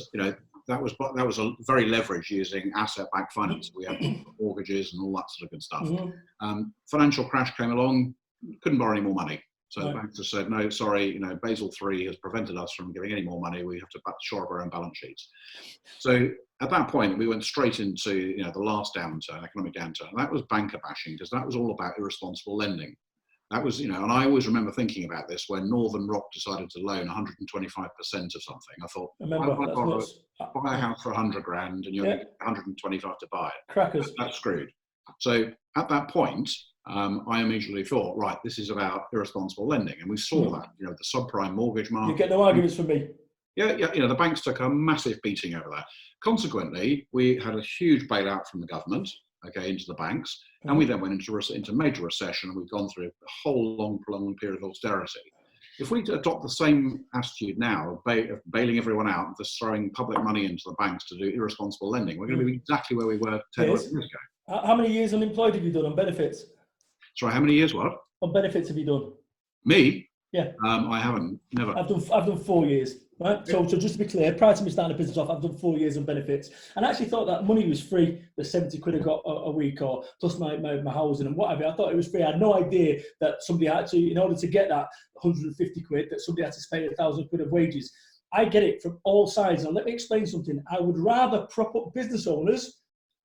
that was a very leveraged using asset-backed finance. We had mortgages and all that sort of good stuff. Mm-hmm. Financial crash came along, couldn't borrow any more money. So the banks just said, no, sorry, Basel III has prevented us from giving any more money. We have to shore up our own balance sheets. So at that point, we went straight into the last downturn, economic downturn. And that was banker bashing, because that was all about irresponsible lending. That was, and I always remember thinking about this when Northern Rock decided to loan 125% of something. I thought, buy a house for 100 grand and you're going to get 125 to buy it.
Crackers.
That's screwed. So at that point, I immediately thought, right, this is about irresponsible lending. And we saw that, the subprime mortgage market.
You get no arguments from me.
Yeah, the banks took a massive beating over that. Consequently, we had a huge bailout from the government, into the banks, and we then went into major recession, and we've gone through a whole long, prolonged period of austerity. If we adopt the same attitude now, of bailing everyone out and just throwing public money into the banks to do irresponsible lending, we're going to be exactly where we were 10 years ago.
How many years unemployed have you done on benefits?
Sorry, how many years what?
On benefits have you done?
Me?
Yeah.
I haven't, never.
I've done 4 years. right? So just to be clear, prior to me starting a business off, I've done 4 years on benefits, and I actually thought that money was free, the 70 quid I got a week, or plus my housing and whatever. I thought it was free. I had no idea that somebody had to, in order to get that 150 quid, that somebody had to spend 1,000 quid of wages. I get it from all sides. Now, let me explain something. I would rather prop up business owners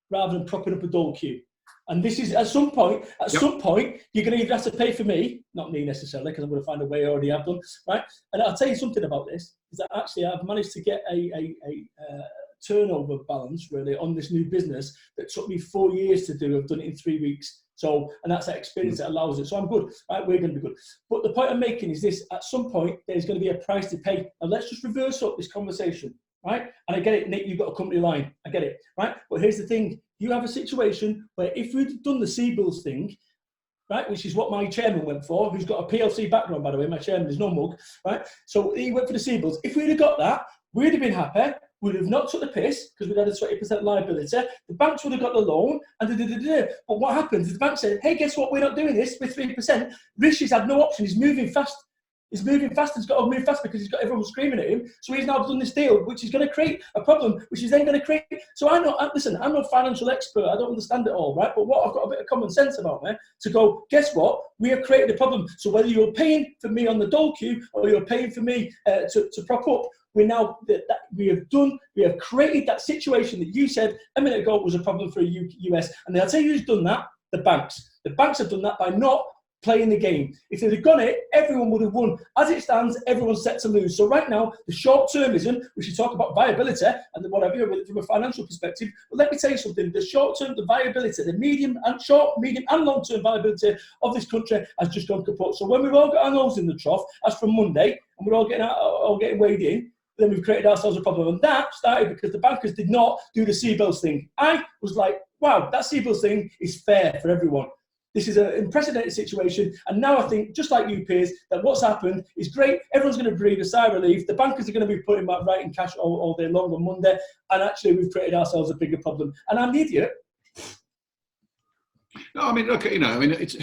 rather than propping up a dole queue. And this is, at some point, you're going to either have to pay for me, not me necessarily, because I'm going to find a way I already have done, right? And I'll tell you something about this, is that actually I've managed to get a turnover balance, really, on this new business that took me 4 years to do. I've done it in 3 weeks. So, and that's that experience that allows it. So I'm good, right? We're going to be good. But the point I'm making is this: at some point, there's going to be a price to pay. And let's just reverse up this conversation, right? And I get it, Nick, you've got a company line. I get it, right? But here's the thing. You have a situation where if we'd done the C-bills thing, right, which is what my chairman went for, who's got a PLC background, by the way, my chairman is no mug, right? So he went for the C-bills. If we'd have got that, we'd have been happy. We'd have not took the piss because we'd had a 20% liability. The banks would have got the loan, and But what happens is the bank said, hey, guess what? We're not doing this with 3%. Rishi's had no option. He's moving fast. He's moving fast. He's got to move fast because he's got everyone screaming at him. So he's now done this deal, which is going to create a problem, which is then going to create. So I'm not a financial expert. I don't understand it all, right? But what I've got a bit of common sense about me to go, guess what? We have created a problem. So whether you're paying for me on the dole queue or you're paying for me to prop up, we have created that situation that you said a minute ago was a problem for US. And I'll tell you who's done that: the banks. The banks have done that by not playing the game. If they'd have done it, everyone would have won. As it stands, everyone's set to lose. So right now, the short-termism, we should talk about viability and whatever, from a financial perspective. But let me tell you something: the short-term, the viability, the medium and long-term viability of this country has just gone kaput. So when we've all got our nose in the trough, as from Monday, and we're all getting weighed in, then we've created ourselves a problem. And that started because the bankers did not do the C-bills thing. I was like, wow, that C-bills thing is fair for everyone. This is an unprecedented situation. And now I think, just like you, Piers, that what's happened is great. Everyone's going to breathe a sigh of relief. The bankers are going to be putting back right in cash all day long on Monday. And actually, we've created ourselves a bigger problem. And I'm the idiot.
No, I mean, look, it's.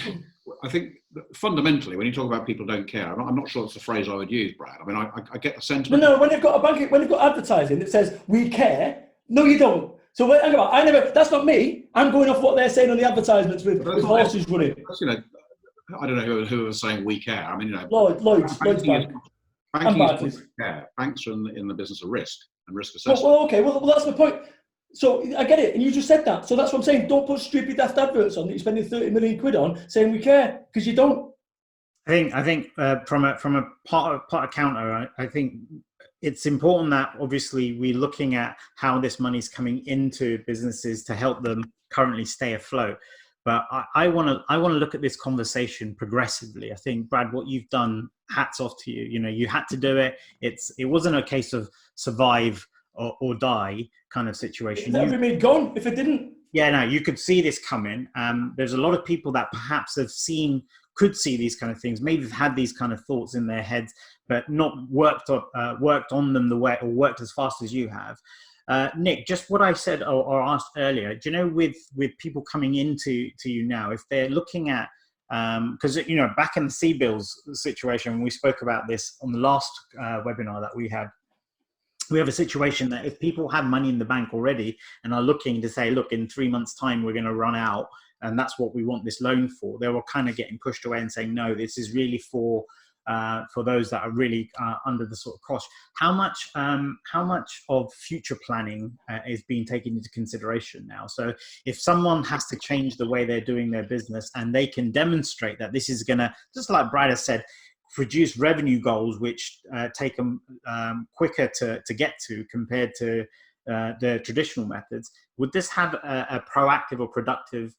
I think fundamentally, when you talk about people don't care, I'm not sure it's the phrase I would use, Brad. I mean, I get the sentiment.
No, when they've got when they've got advertising that says we care, no, you don't. So hang on, that's not me. I'm going off what they're saying on the advertisements with horses running.
I don't know who was saying we care. I mean,
Lloyd's Bank.
Banks are in the business of risk and risk assessment.
Well, okay, well, that's my point. So I get it, and you just said that. So that's what I'm saying. Don't put stupid daft adverts on that you're spending 30 million quid on, saying we care, because you don't.
I think from a part of counter, I think it's important that obviously we're looking at how this money's coming into businesses to help them currently stay afloat. But I want to look at this conversation progressively. I think, Brad, what you've done, hats off to you. You know, you had to do it. It wasn't a case of survive or die kind of situation.
That would be gone if it didn't.
Yeah, no, you could see this coming. There's a lot of people that perhaps could see these kind of things, maybe have had these kind of thoughts in their heads, but not worked on them the way, or worked as fast as you have. Nick, just what I said or asked earlier, do you know, with people coming into you now, if they're looking at, because, you know, back in the C-bills situation, we spoke about this on the last webinar that we had, we have a situation that if people have money in the bank already and are looking to say, look, in 3 months' time, we're going to run out, and that's what we want this loan for, they were kind of getting pushed away and saying, no, this is really for those that are really under the sort of cost. How much of future planning is being taken into consideration now? So if someone has to change the way they're doing their business and they can demonstrate that this is going to, just like Brad has said, produce revenue goals which take them quicker to get to compared to the traditional methods, would this have a proactive or productive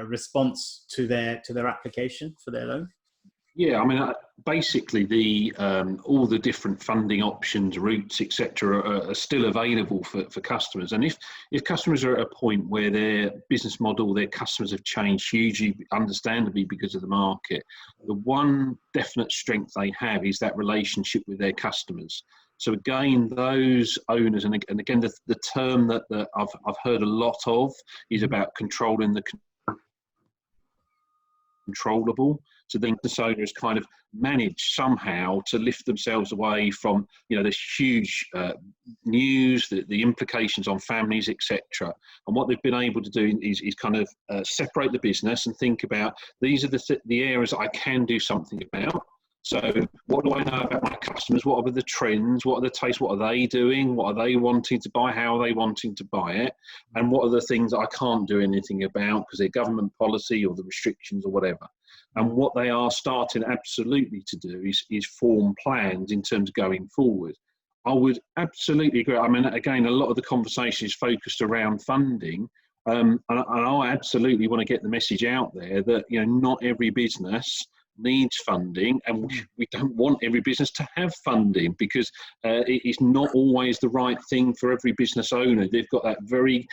response to their application for their loan?
Yeah, I mean, basically all the different funding options, routes, etc., are still available for customers. And if customers are at a point where their business model, their customers have changed hugely, understandably because of the market, the one definite strength they have is that relationship with their customers. So again, those owners, and again, the term that I've heard a lot of is about controlling the controllable. So then business owners kind of manage somehow to lift themselves away from, this huge news, the implications on families, etc. And what they've been able to do is kind of separate the business and think about, these are the areas I can do something about. So what do I know about my customers? What are the trends? What are the tastes? What are they doing? What are they wanting to buy? How are they wanting to buy it? And what are the things I can't do anything about because they're government policy or the restrictions or whatever? And what they are starting absolutely to do is form plans in terms of going forward. I would absolutely agree. I mean, again, a lot of the conversation is focused around funding. And I absolutely want to get the message out there that, not every business needs funding, and we don't want every business to have funding because it is not always the right thing for every business owner. They've got that very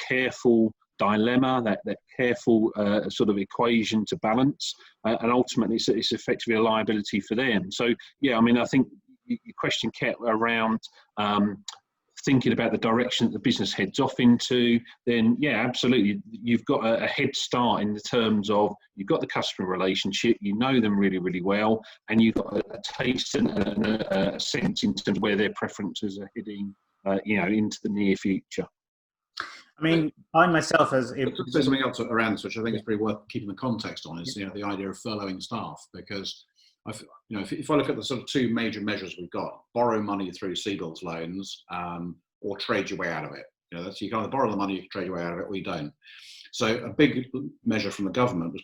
careful dilemma, that careful sort of equation to balance, and ultimately it's effectively a liability for them. So yeah, I mean, I think your question kept around thinking about the direction that the business heads off into, then yeah, absolutely. You've got a head start in the terms of you've got the customer relationship, you know them really, really well, and you've got a taste and a sense in terms of where their preferences are heading, into the near future.
I mean, I myself as
there's something else around this, which I think is pretty worth keeping the context on, is the idea of furloughing staff, because if I look at the sort of two major measures we've got, borrow money through CBILS loans, or trade your way out of it. You can either borrow the money, you can trade your way out of it, or you don't. So a big measure from the government was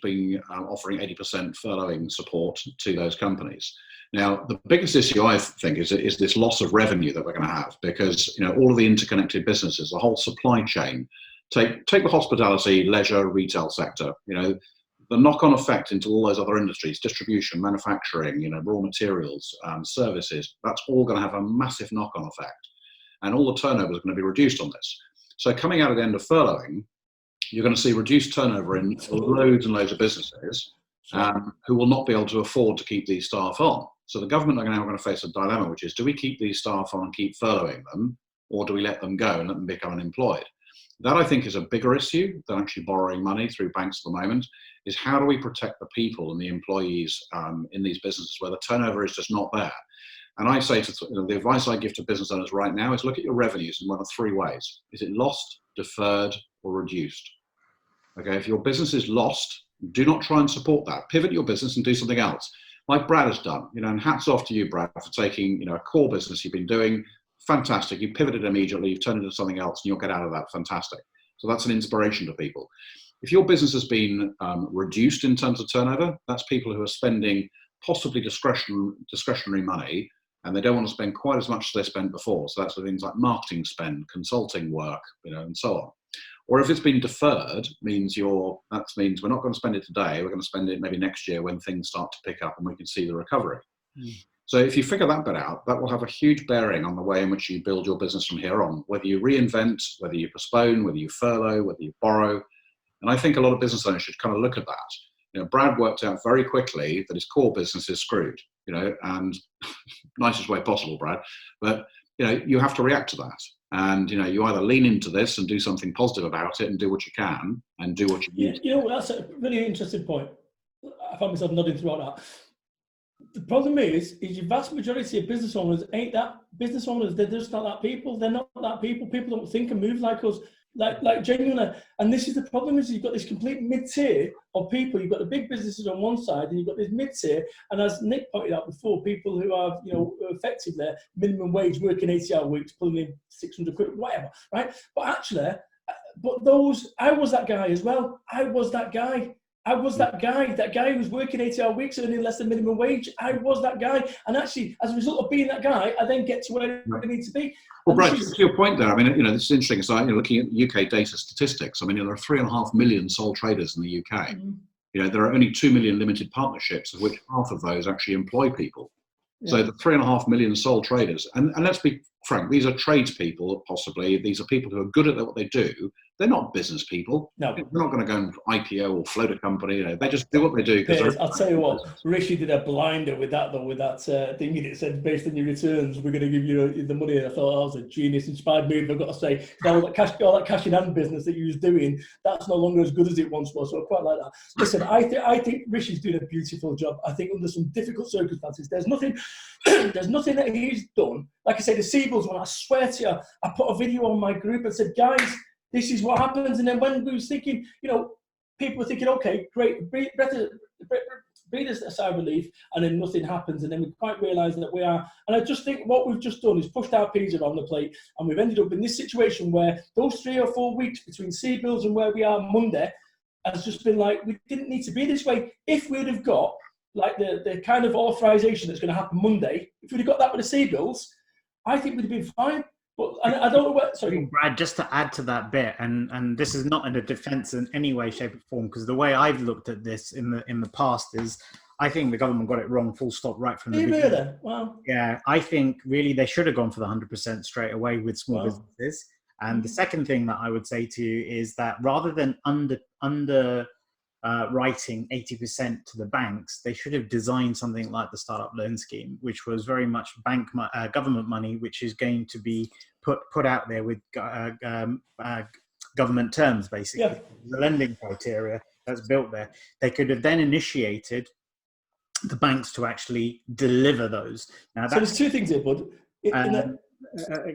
offering 80% furloughing support to those companies. Now, the biggest issue I think is this loss of revenue that we're going to have, because all of the interconnected businesses, the whole supply chain, take the hospitality, leisure, retail sector. The knock-on effect into all those other industries, distribution, manufacturing, raw materials, services, that's all going to have a massive knock-on effect. And all the turnover is going to be reduced on this. So coming out of the end of furloughing, you're going to see reduced turnover in loads and loads of businesses who will not be able to afford to keep these staff on. So the government are now going to face a dilemma, which is, do we keep these staff on and keep furloughing them, or do we let them go and let them become unemployed? That, I think, is a bigger issue than actually borrowing money through banks at the moment, is how do we protect the people and the employees in these businesses where the turnover is just not there? And I say the advice I give to business owners right now is look at your revenues in one of three ways. Is it lost, deferred, or reduced? Okay, if your business is lost, do not try and support that. Pivot your business and do something else, like Brad has done. And hats off to you, Brad, for taking a core business you've been doing. Fantastic. You pivoted immediately, you've turned it into something else, and you'll get out of that. Fantastic. So that's an inspiration to people. If your business has been reduced in terms of turnover, that's people who are spending possibly discretionary money, and they don't want to spend quite as much as they spent before. So that's the things like marketing spend, consulting work, and so on. Or if it's been deferred, that means we're not going to spend it today. We're going to spend it maybe next year when things start to pick up and we can see the recovery. So if you figure that bit out, that will have a huge bearing on the way in which you build your business from here on, whether you reinvent, whether you postpone, whether you furlough, whether you borrow. And I think a lot of business owners should kind of look at that. Brad worked out very quickly that his core business is screwed, and nicest way possible, Brad. But, you have to react to that. And, you either lean into this and do something positive about it and do what you can and do what you need.
That's a really interesting point. I found myself nodding throughout that. The problem is your vast majority of business owners ain't that business owners. They're just not that people. They're not that people. People don't think and move like us, like genuinely. And this is the problem: is you've got this complete mid-tier of people. You've got the big businesses on one side, and you've got this mid-tier. And as Nick pointed out before, people who are effectively minimum wage, working 80-hour weeks, pulling in 600 quid, whatever, right? But actually, I was that guy as well. I was that guy who was working 80-hour weeks earning less than minimum wage. I was that guy. And actually, as a result of being that guy, I then get to where I need to be.
Well, Brad, to your point there, I mean, this is interesting. So looking at UK data statistics, I mean, there are 3.5 million sole traders in the UK. Mm-hmm. There are only 2 million limited partnerships, of which half of those actually employ people. Yeah. So the 3.5 million sole traders, and let's be frank, these are tradespeople, possibly. These are people who are good at what they do, they're not business people.
No.
They're not going to go and IPO or float a company. They just do what they do.
Piers, I'll tell you what, Rishi did a blinder with that though, with that thing that said, based on your returns, we're going to give you the money. And I thought that was a genius, inspired move. I've got to say, all that cash in hand business that you was doing, that's no longer as good as it once was. So I quite like that. Listen, I think Rishi's doing a beautiful job. I think under some difficult circumstances, there's nothing that he's done. Like I say, the Seagulls one, I swear to you, I put a video on my group and said, guys, this is what happens. And then when we was thinking, people were thinking, okay, great, breathe a sigh of relief, and then nothing happens. And then we quite realise that we are. And I just think what we've just done is pushed our peas around the plate, and we've ended up in this situation where those 3 or 4 weeks between Seagulls and where we are Monday has just been like, we didn't need to be this way. If we'd have got like the kind of authorisation that's going to happen Monday, if we'd have got that with the Seagulls, I think we'd have been fine. But I don't know what. Sorry,
Brad. Just to add to that bit, and this is not in a defence in any way, shape, or form, because the way I've looked at this in the past is, I think the government got it wrong, full stop, right from the beginning.
Really? Wow.
Yeah, I think really they should have gone for the 100% straight away with small businesses. And the second thing that I would say to you is that rather than writing 80% to the banks, they should have designed something like the startup loan scheme, which was very much government money, which is going to be put out there with government terms, basically.
Yeah.
The lending criteria that's built there. They could have then initiated the banks to actually deliver those. Now,
so there's 2 things here, bud.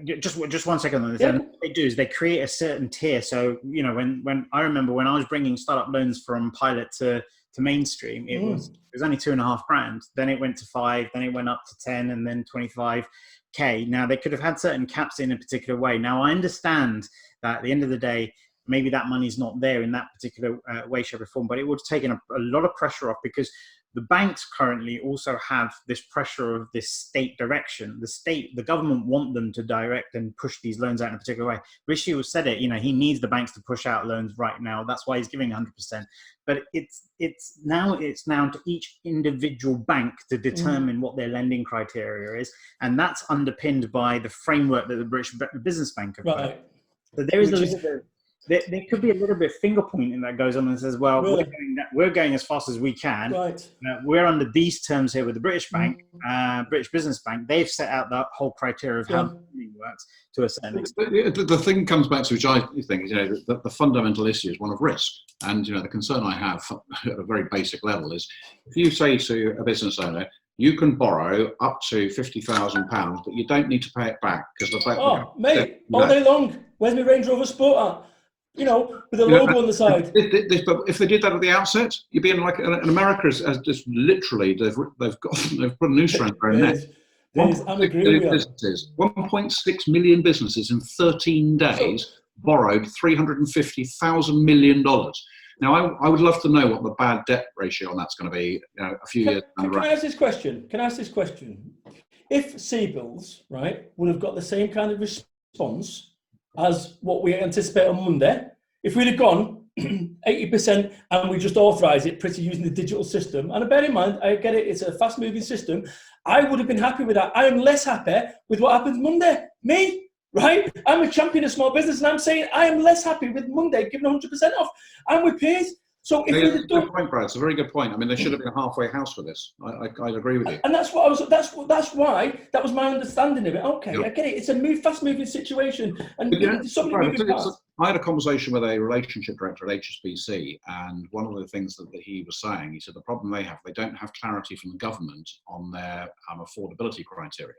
Just 1 second on this.
Yeah.
And what they do is they create a certain tier. So when I remember when I was bringing startup loans from pilot to mainstream, it was only 2.5 grand. Then it went to 5. Then it went up to 10, and then 25K. Now they could have had certain caps in a particular way. Now I understand that at the end of the day, maybe that money's not there in that particular way, shape, or form, but it would have taken a lot of pressure off, because the banks currently also have this pressure of this state direction. The government want them to direct and push these loans out in a particular way. Rishi has said it, he needs the banks to push out loans right now. That's why he's giving 100%. But it's now to each individual bank to determine what their lending criteria is. And that's underpinned by the framework that the British Business Bank have put. So there is a little bit. There could be a little bit of finger pointing that goes on and says, well, we're going as fast as we can.
Right.
We're under these terms here with the British Bank, British Business Bank. They've set out the whole criteria of how the lending works to a certain extent.
The thing comes back to, which I think is, the fundamental issue is one of risk. And, the concern I have at a very basic level is, if you say to a business owner, you can borrow up to £50,000, but you don't need to pay it back because the bank.
Oh, mate, all day long. Where's my Range Rover Sport at? With a logo on the side.
But if they did that at the outset, you'd be in like in America, as just literally they've put a noose around their neck. 1.6 million businesses in 13 days borrowed $350 million. Now, I would love to know what the bad debt ratio on that's going to be a few years down the road.
Can I ask this question? If Seagulls, right, would have got the same kind of response as what we anticipate on Monday, if we'd have gone 80% and we just authorise it pretty using the digital system, and I bear in mind, I get it, it's a fast-moving system, I would have been happy with that. I am less happy with what happens Monday. Me, right? I'm a champion of small business, and I'm saying I am less happy with Monday giving 100% off. I'm with Piers. So if
it's a good point, Brad. It's a very good point. I mean, there should have been a halfway house for this. I'd agree with you.
And that's what I was. That's why that was my understanding of it. Okay, I get it. It's a fast-moving situation, and something moving fast.
I had a conversation with a relationship director at HSBC, and one of the things that he was saying, he said the problem they don't have clarity from the government on their affordability criteria.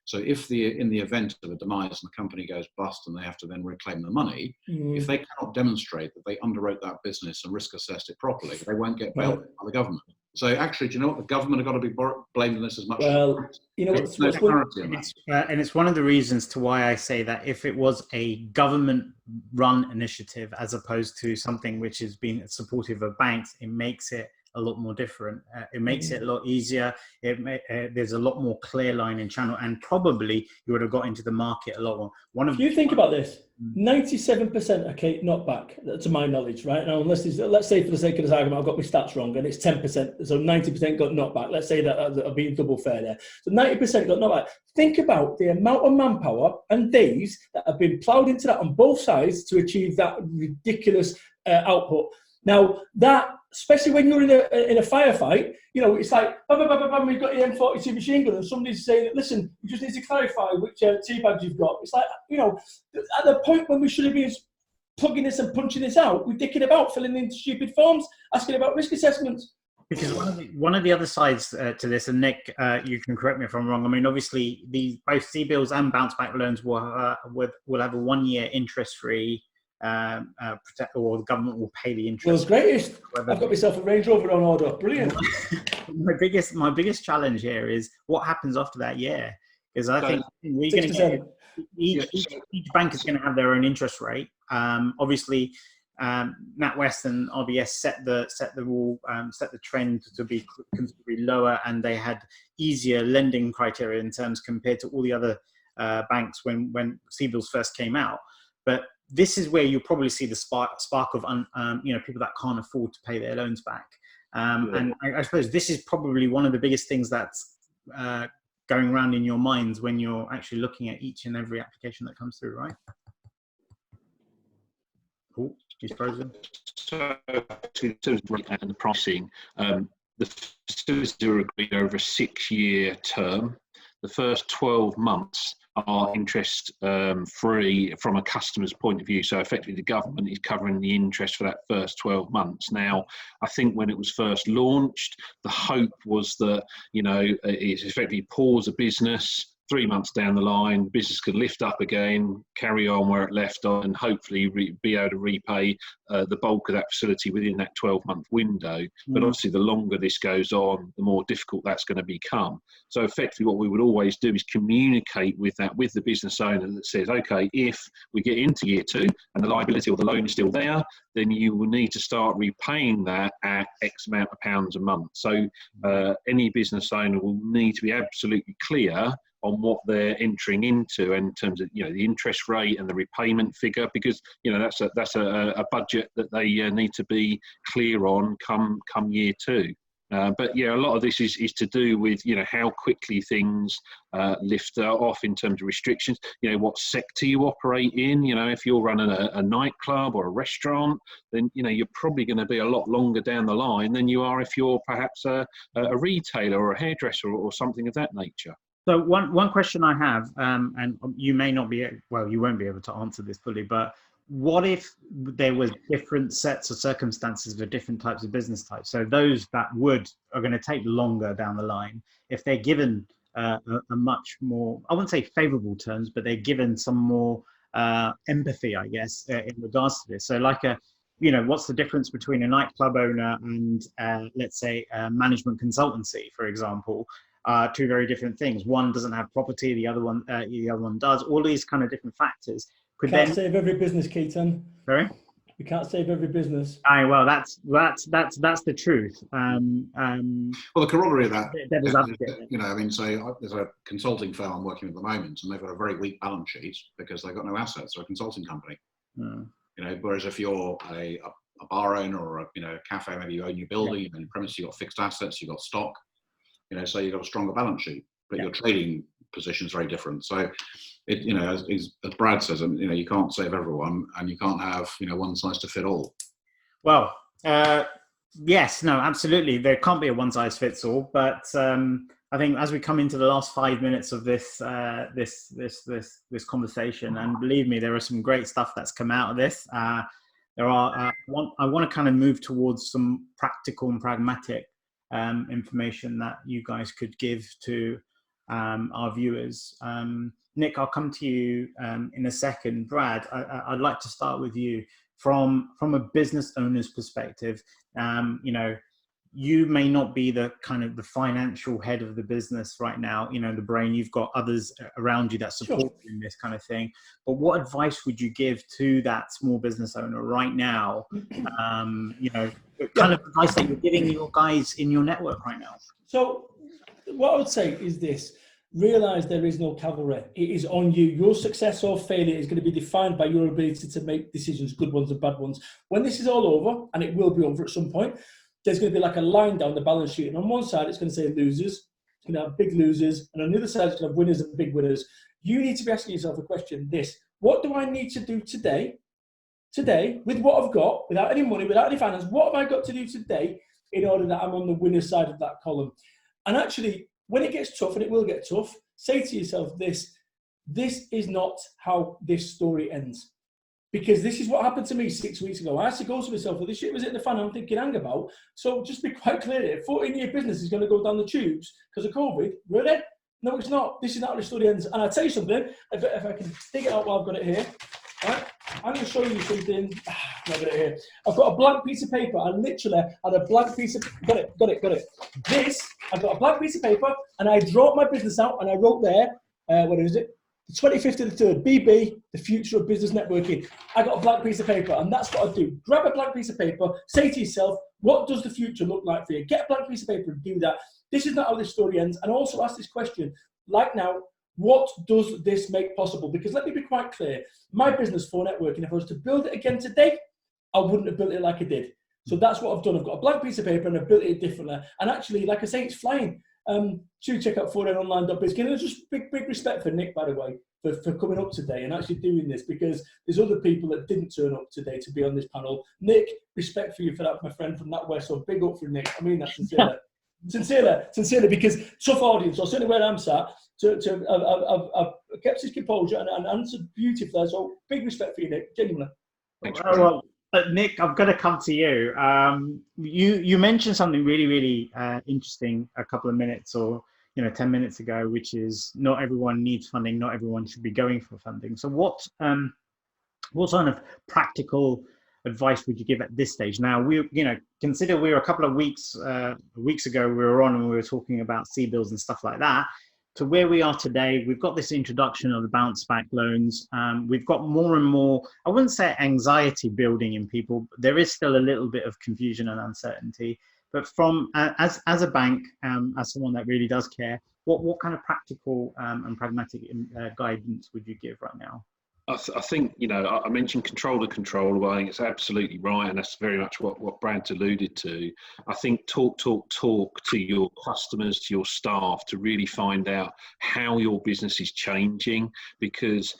So if in the event of a demise and the company goes bust and they have to then reclaim the money, if they cannot demonstrate that they underwrote that business and risk assessed it properly, they won't get bailed by the government. So actually, do you know what? The government have got to be blamed in this as much.
Well,
there's no clarity on that.
And it's one of the reasons to why I say that if it was a government-run initiative as opposed to something which is being supportive of banks, it makes it a lot more different. It makes it a lot easier. There's a lot more clear line in channel, and probably you would have got into the market a lot more.
If you think about this, 97% are not back, to my knowledge, right? Now, unless let's say for the sake of this argument, I've got my stats wrong, and it's 10%, so 90% got knocked back. Let's say that I'm being double fair there. So 90% got knocked back. Think about the amount of manpower and days that have been ploughed into that on both sides to achieve that ridiculous output. Now, that, especially when you're in a firefight, you know, it's like, bam, bam, bam, bam, we've got the M42 machine gun, and somebody's saying, listen, we just need to clarify which T-badge you've got. It's like, you know, at the point when we should have been plugging this and punching this out, we're dicking about, filling in stupid forms, asking about risk assessments.
Because one of the other sides to this, and Nick, you can correct me if I'm wrong. I mean, obviously, both C-bills and bounce-back loans will have a 1-year interest-free, or the government will pay the interest.
World's greatest. I've got myself a Range Rover on order. Brilliant.
my biggest challenge here is what happens after that year, because I think we're going to get each bank is going to have their own interest rate. Obviously, NatWest and RBS set the trend to be considerably lower, and they had easier lending criteria in terms compared to all the other banks when C-bills first came out. But this is where you'll probably see the spark of people that can't afford to pay their loans back. And I suppose this is probably one of the biggest things that's going around in your minds when you're actually looking at each and every application that comes through, right? Oh, he's frozen.
So, in terms of rate and the pricing, the facilities are agreed over a 6-year term. The first 12 months are interest free from a customer's point of view. So effectively the government is covering the interest for that first 12 months. Now, I think when it was first launched, the hope was that, you know, it's effectively pause a business, 3 months down the line, business could lift up again, carry on where it left on, and hopefully be able to repay the bulk of that facility within that 12-month window. But obviously, the longer this goes on, the more difficult that's going to become. So effectively, what we would always do is communicate with the business owner that says, okay, if we get into year 2 and the liability or the loan is still there, then you will need to start repaying that at X amount of pounds a month. So any business owner will need to be absolutely clear on what they're entering into in terms of, you know, the interest rate and the repayment figure, because, you know, that's a budget that they need to be clear on come year 2. But yeah, a lot of this is to do with, you know, how quickly things lift off in terms of restrictions. You know, what sector you operate in. You know, if you're running a nightclub or a restaurant, then, you know, you're probably going to be a lot longer down the line than you are if you're perhaps a retailer or a hairdresser or something of that nature.
So one question I have, and you may not be, well, you won't be able to answer this fully, but what if there was different sets of circumstances for different types of business types? So those that are going to take longer down the line, if they're given a much more, I wouldn't say favorable terms, but they're given some more empathy, I guess, in regards to this. So like what's the difference between a nightclub owner and let's say a management consultancy, for example? Two very different things. One doesn't have property, the other one does. All these kind of different factors could
can't save every business, Keaton.
Sorry,
we can't save every business.
Well, that's the truth.
Well, the corollary of that,
you know,
I mean, so there's a consulting firm I'm working with at the moment, and they've got a very weak balance sheet because they've got no assets. They're a consulting company. You know, whereas if you're a bar owner or a cafe, maybe you own your building, you own your premise, you've got fixed assets, you've got stock. You know, so you've got a stronger balance sheet, but your trading position is very different. So, as Brad says, you can't save everyone, and you can't have one size to fit all.
Well, yes, no, absolutely, there can't be a one size fits all. But I think as we come into the last 5 minutes of this conversation, and believe me, there are some great stuff that's come out of this. I want to kind of move towards some practical and pragmatic information that you guys could give to our viewers. Nick, I'll come to you in a second. Brad, I'd like to start with you from a business owner's perspective. you may not be the kind of the financial head of the business right now, you know, the brain. You've got others around you that support you in this kind of thing. But what advice would you give to that small business owner right now? You know, kind of advice that you're giving your guys in your network right now.
So what I would say is this: realize there is no cavalry. It is on you. Your success or failure is going to be defined by your ability to make decisions, good ones and bad ones. When this is all over, and it will be over at some point, there's going to be like a line down the balance sheet. And on one side, it's going to say losers. It's going to have big losers. And on the other side, it's going to have winners and big winners. You need to be asking yourself the question, what do I need to do today, with what I've got, without any money, without any finance, what have I got to do today in order that I'm on the winner side of that column? And actually, when it gets tough, and it will get tough, say to yourself this is not how this story ends. Because this is what happened to me 6 weeks ago. I had to go to myself, well, this shit was hitting the fan, I'm thinking, hang about. So just be quite clear here, 14-year business is going to go down the tubes because of COVID. Really? No, it's not. This is not how the story ends. And I'll tell you something, if I can dig it out while I've got it here, right? I'm going to show you something. I've got it here. I've got a blank piece of paper. I literally had a blank piece of, got it. I've got a blank piece of paper, and I drew my business out, and I wrote there, what is it? The 25th of the 3rd, BB, the future of business networking. I got a blank piece of paper, and that's what I do. Grab a blank piece of paper, say to yourself, what does the future look like for you? Get a blank piece of paper and do that. This is not how this story ends. And also ask this question, like now, what does this make possible? Because let me be quite clear, my business for networking, if I was to build it again today, I wouldn't have built it like I did. So that's what I've done. I've got a blank piece of paper and I've built it differently. And actually, like I say, it's flying. Do check out 4nonline.biz. Can I just big respect for Nick, by the way, for coming up today and actually doing this, because there's other people that didn't turn up today to be on this panel. Nick, respect for you for that, my friend from that West. So big up for Nick. I mean that sincerely. sincerely, because tough audience, or certainly where I'm sat, I've kept his composure and answered beautifully. So big respect for you, Nick, genuinely.
Thanks.
Well, Nick, I've got to come to you. You mentioned something really interesting a couple of minutes, or 10 minutes ago, which is not everyone needs funding, not everyone should be going for funding. So what sort of practical advice would you give at this stage? Now, consider we were a couple of weeks ago, we were on and we were talking about CBILS and stuff like that, to where we are today. We've got this introduction of the bounce back loans. We've got more and more, I wouldn't say anxiety building in people. There is still a little bit of confusion and uncertainty. But from as a bank, as someone that really does care, what kind of practical and pragmatic guidance would you give right now?
I think, I mentioned control the controllable. I think it's absolutely right, and that's very much what Brad's alluded to. I think talk to your customers, to your staff, to really find out how your business is changing, because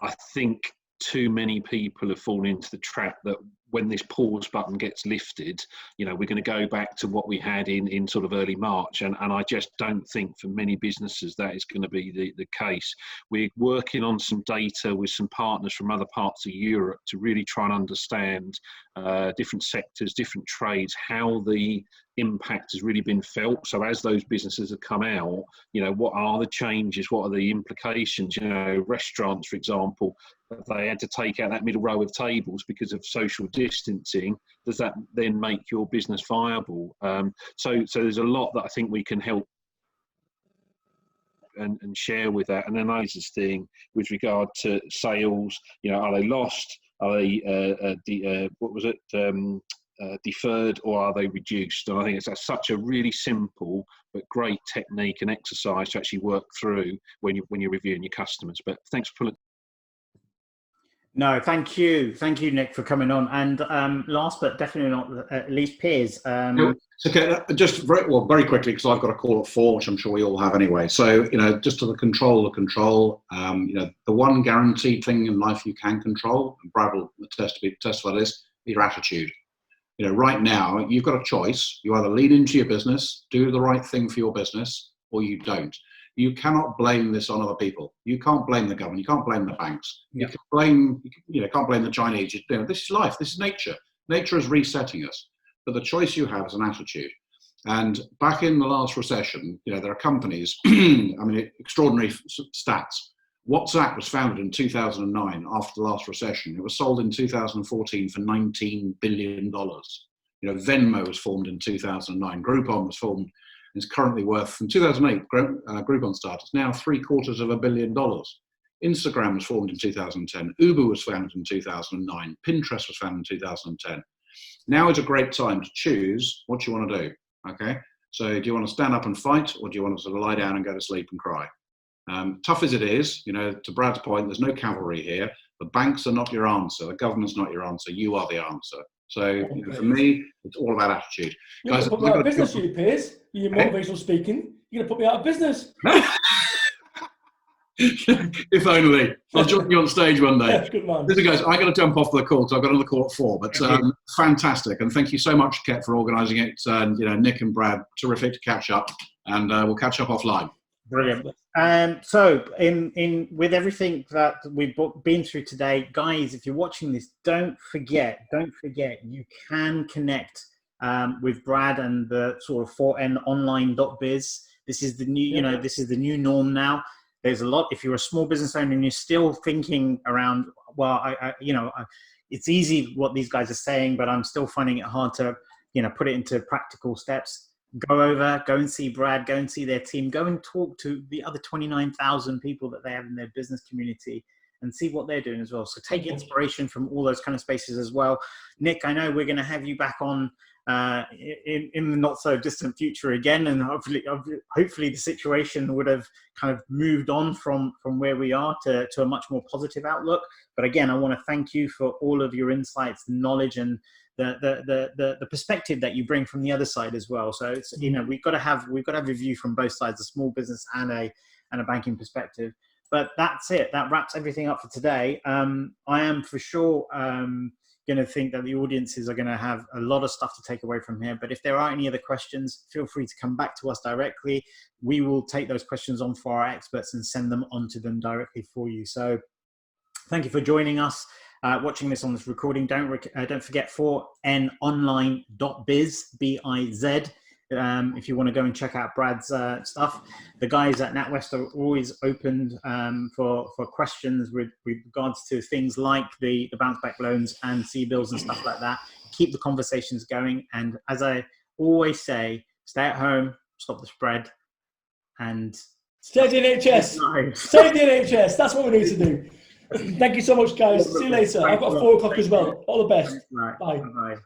I think too many people have fallen into the trap that when this pause button gets lifted, we're going to go back to what we had in sort of early March. And I just don't think for many businesses that is going to be the case. We're working on some data with some partners from other parts of Europe to really try and understand different sectors, different trades, how the impact has really been felt. So as those businesses have come out, what are the changes? What are the implications? Restaurants, for example, they had to take out that middle row of tables because of social distancing. Does that then make your business viable? So there's a lot that I think we can help and share with that. And then this thing with regard to sales, are they lost? Are they deferred, or are they reduced? And I think it's such a really simple but great technique and exercise to actually work through when you're reviewing your customers. But thanks for pulling.
No, thank you, Nick, for coming on. And last but definitely not least, Piers.
It's okay. Just very quickly, because I've got a call at 4, which I'm sure we all have anyway. So just to the control. The one guaranteed thing in life you can control, and Brad will testify this, your attitude. Right now you've got a choice. You either lean into your business, do the right thing for your business, or you don't. You cannot blame this on other people. You can't blame the government. You can't blame the banks. Yeah. You can't blame the Chinese. This is life. This is nature. Nature is resetting us. But the choice you have is an attitude. And back in the last recession, there are companies. Extraordinary stats. WhatsApp was founded in 2009 after the last recession. It was sold in 2014 for $19 billion. Venmo was formed in 2009. Groupon was formed. It's currently worth, in 2008, Groupon started. It's now $750 million. Instagram was formed in 2010. Uber was founded in 2009. Pinterest was founded in 2010. Now is a great time to choose what you want to do. Okay, so do you want to stand up and fight, or do you want to sort of lie down and go to sleep and cry? Tough as it is, to Brad's point, there's no cavalry here. The banks are not your answer. The government's not your answer. You are the answer. So for me, it's all about attitude.
You're going to put me out of business, you, Piers. You're motivational speaking. You're going to put me out of business.
If only. I'll join you on stage one day.
Yeah, good man.
Listen, guys, I got to jump off the call because I've got another call at 4. But fantastic, and thank you so much, Ket, for organising it. Nick and Brad, terrific to catch up, and we'll catch up offline.
Brilliant. So, in with everything that we've been through today, guys, if you're watching this, don't forget, you can connect with Brad and the sort of 4nonline.biz. This is the new, this is the new norm now. There's a lot. If you're a small business owner and you're still thinking around, well, it's easy what these guys are saying, but I'm still finding it hard to, put it into practical steps. Go and see Brad, go and see their team, go and talk to the other 29,000 people that they have in their business community and see what they're doing as well. So take inspiration from all those kind of spaces as well. Nick, I know we're going to have you back on in the not so distant future again, and hopefully the situation would have kind of moved on from where we are to a much more positive outlook. But again, I want to thank you for all of your insights, knowledge, and the perspective that you bring from the other side as well. So it's we've got to have a view from both sides, a small business and a banking perspective. But that's it. That wraps everything up for today. I am for sure going to think that the audiences are going to have a lot of stuff to take away from here. But if there are any other questions, feel free to come back to us directly. We will take those questions on for our experts and send them on to them directly for you. So thank you for joining us, watching this on this recording. Don't forget 4nonline.biz, B-I-Z. If you want to go and check out Brad's stuff. The guys at NatWest are always open for questions with regards to things like the bounce back loans and C-bills and stuff like that. Keep the conversations going. And as I always say, stay at home, stop the spread, and
stay the NHS. Stay the NHS. That's what we need to do. Thank you so much, guys. See you later. I've got 4 o'clock as well. All the best.
Right.
Bye.
Bye.